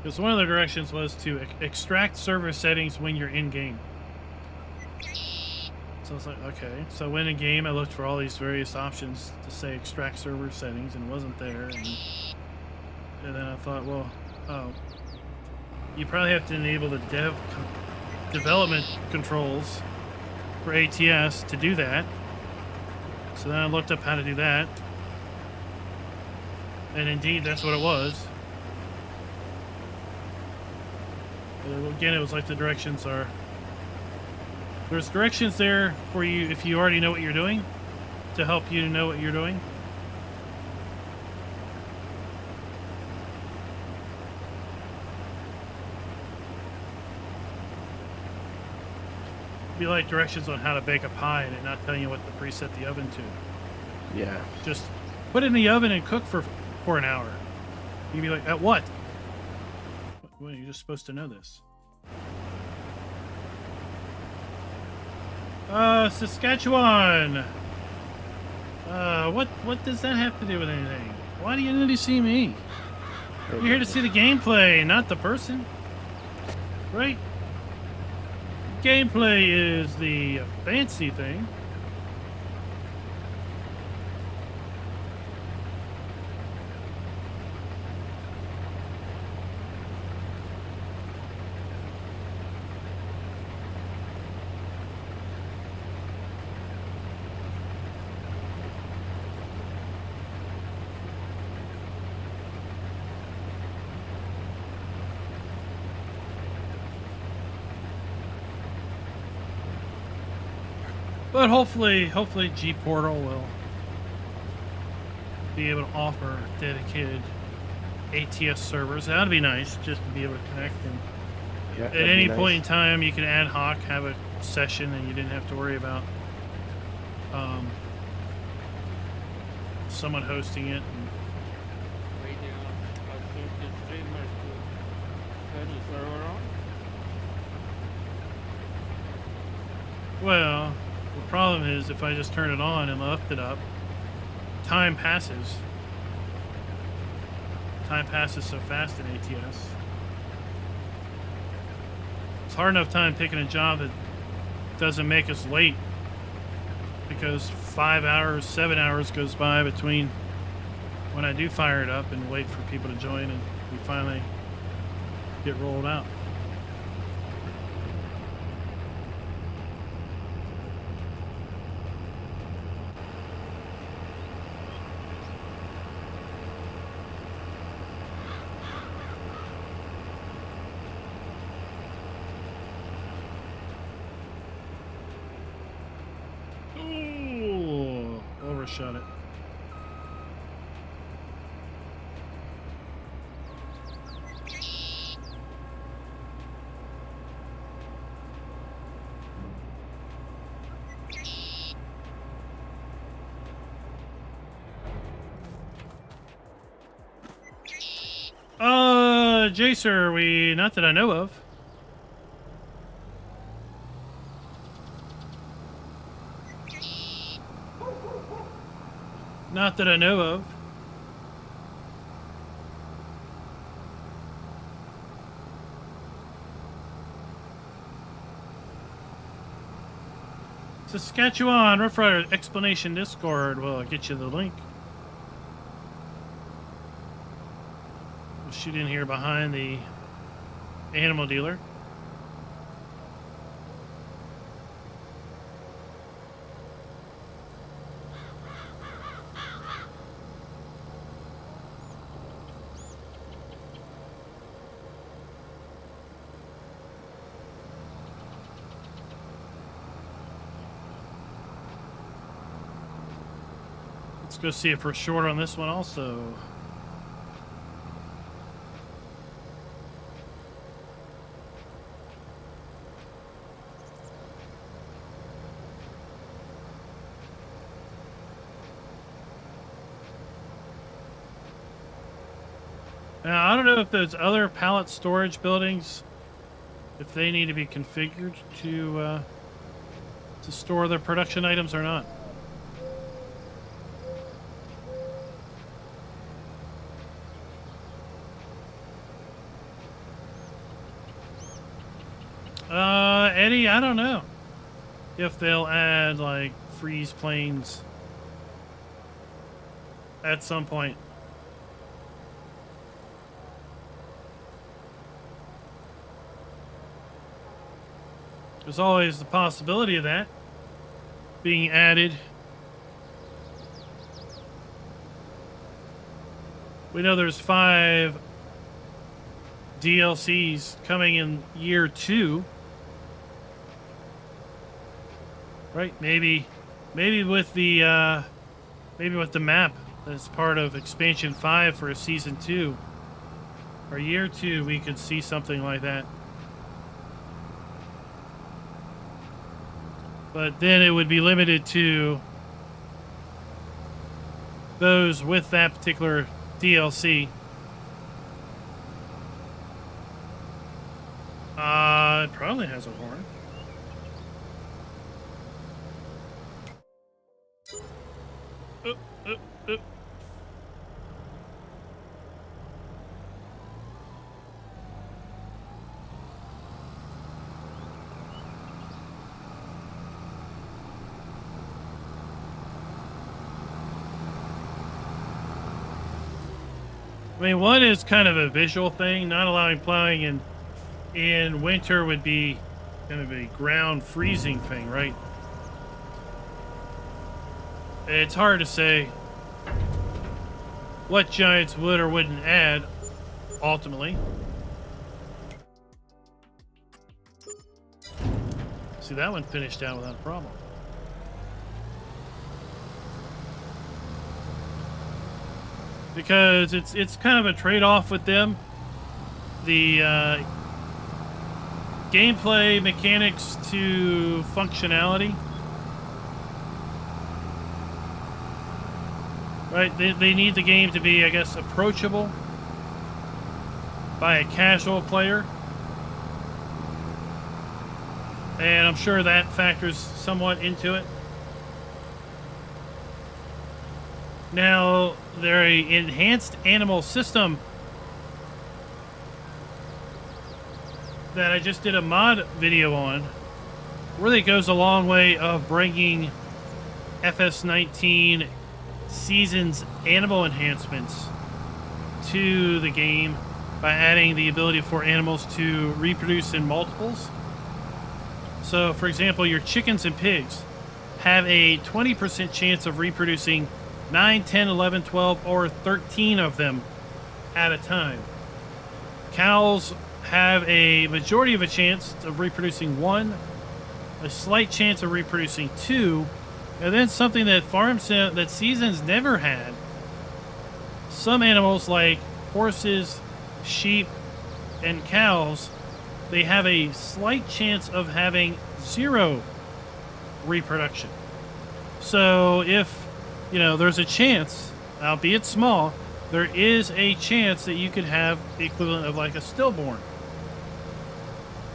Because one of the directions was to extract server settings when you're in game. So I was like, okay. So when in game, I looked for all these various options to say extract server settings, and it wasn't there. And then I thought, well, oh, you probably have to enable the development controls for ATS to do that. So then I looked up how to do that. And indeed, that's what it was. Again, it was like the directions are... There's directions there for you if you already know what you're doing, to help you know what you're doing. Be like directions on how to bake a pie and it not telling you what to preset the oven to. Yeah. Just put it in the oven and cook for an hour. You'd be like, at what? Well, you're just supposed to know this. Saskatchewan. What does that have to do with anything? Why do you need to see me? You're here to see the gameplay, not the person. Right? Gameplay is the fancy thing. But hopefully G Portal will be able to offer dedicated ATS servers. That'd be nice, just to be able to connect. And Yeah, at any point in time, you can ad hoc have a session, and you didn't have to worry about someone hosting it. And Waiting on associate streamers to turn the server on. well, the problem is if I just turn it on and left it up, time passes. Time passes so fast in ATS. It's hard enough time picking a job that doesn't make us late, because 5 hours, 7 hours goes by between when I do fire it up and wait for people to join and we finally get rolled out. Ooh, overshot it. Jacer, not that I know of. Not that I know of. Saskatchewan, Rough Rider explanation Discord. Well, I'll get you the link. We'll shoot in here behind the animal dealer. Let's go see if we're short on this one also. Now, I don't know if those other pallet storage buildings, if they need to be configured to store their production items or not. Eddie, I don't know if they'll add like freeze planes at some point. There's always the possibility of that being added. We know there's 5 DLCs coming in year 2. Right? Maybe with the map that's part of expansion 5 for season 2 or year 2, we could see something like that. But then it would be limited to those with that particular DLC. It probably has a horn. Oop, oop, oop. I mean, one is kind of a visual thing. Not allowing plowing in winter would be kind of a ground freezing thing, right? It's hard to say what Giants would or wouldn't add, ultimately. See, that one finished out without a problem. Because it's kind of a trade-off with them. The gameplay mechanics to functionality. Right? They need the game to be, I guess, approachable by a casual player. And I'm sure that factors somewhat into it. Now, their enhanced animal system that I just did a mod video on really goes a long way of bringing FS19 Seasons animal enhancements to the game by adding the ability for animals to reproduce in multiples. So, for example, your chickens and pigs have a 20% chance of reproducing 9, 10, 11, 12, or 13 of them at a time. Cows have a majority of a chance of reproducing 1, a slight chance of reproducing 2, and then something that Seasons never had. Some animals like horses, sheep, and cows, they have a slight chance of having 0 reproduction. So if there's a chance, albeit small, there is a chance that you could have the equivalent of like a stillborn.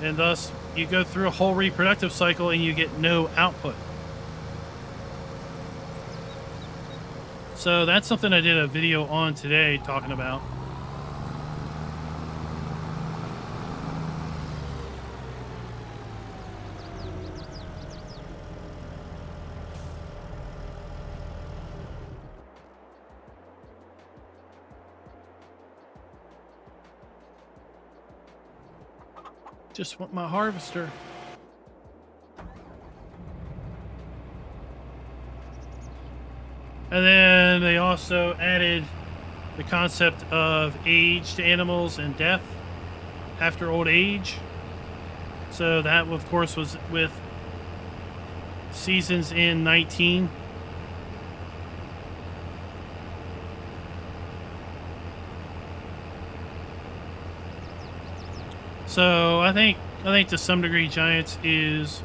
And thus, you go through a whole reproductive cycle and you get no output. So that's something I did a video on today talking about. Just want my harvester. And then they also added the concept of age to animals and death after old age. So that, of course, was with Seasons in 19. So I think to some degree Giants is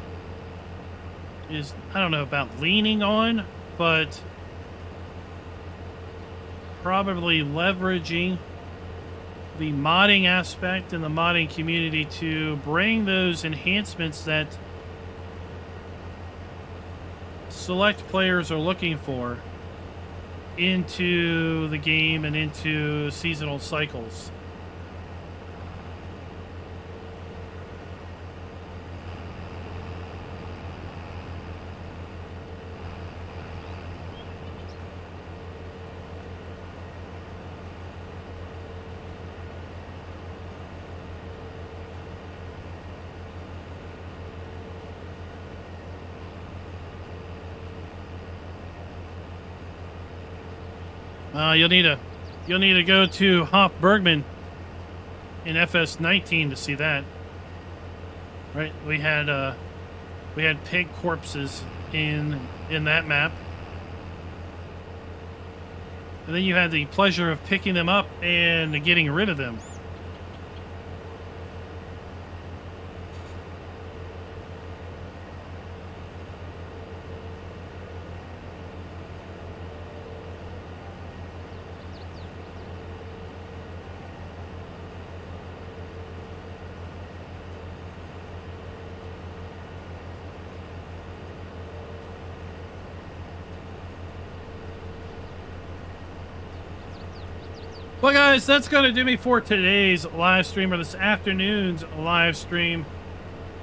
I don't know about leaning on, but probably leveraging the modding aspect and the modding community to bring those enhancements that select players are looking for into the game and into seasonal cycles. You'll need to go to Hoff Bergman in FS19 to see that. Right, we had pig corpses in that map, and then you had the pleasure of picking them up and getting rid of them. Well, guys, that's going to do me for today's live stream, or this afternoon's live stream.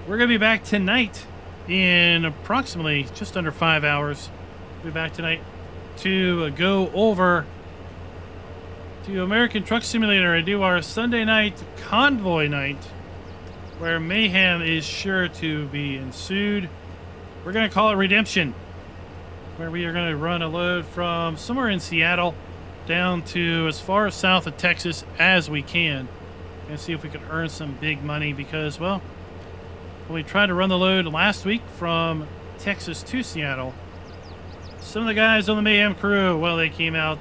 We're going to be back tonight in approximately just under 5 hours. We'll be back tonight to go over to American Truck Simulator and do our Sunday night convoy night, where mayhem is sure to be ensued. We're going to call it Redemption, where we are going to run a load from somewhere in Seattle down to as far south of Texas as we can, and see if we can earn some big money, because, well, when we tried to run the load last week from Texas to Seattle, some of the guys on the Mayhem crew, well, they came out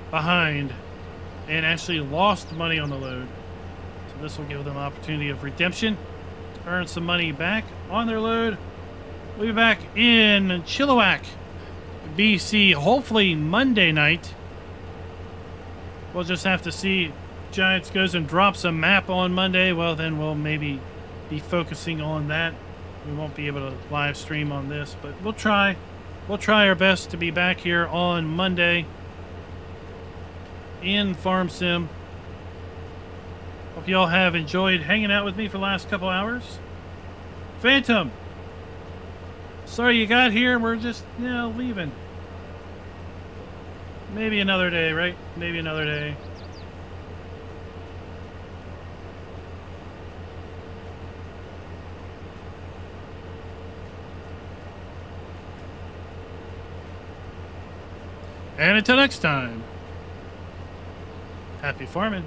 behind and actually lost money on the load. So this will give them an opportunity of redemption to earn some money back on their load. We'll be back in Chilliwack, BC, hopefully Monday night. We'll just have to see. Giants goes and drops a map on Monday. Well, then we'll maybe be focusing on that. We won't be able to live stream on this, but we'll try. We'll try our best to be back here on Monday in Farm Sim. Hope you all have enjoyed hanging out with me for the last couple hours. Phantom, sorry you got here. We're just, leaving. Maybe another day, right? Maybe another day. And until next time, happy farming.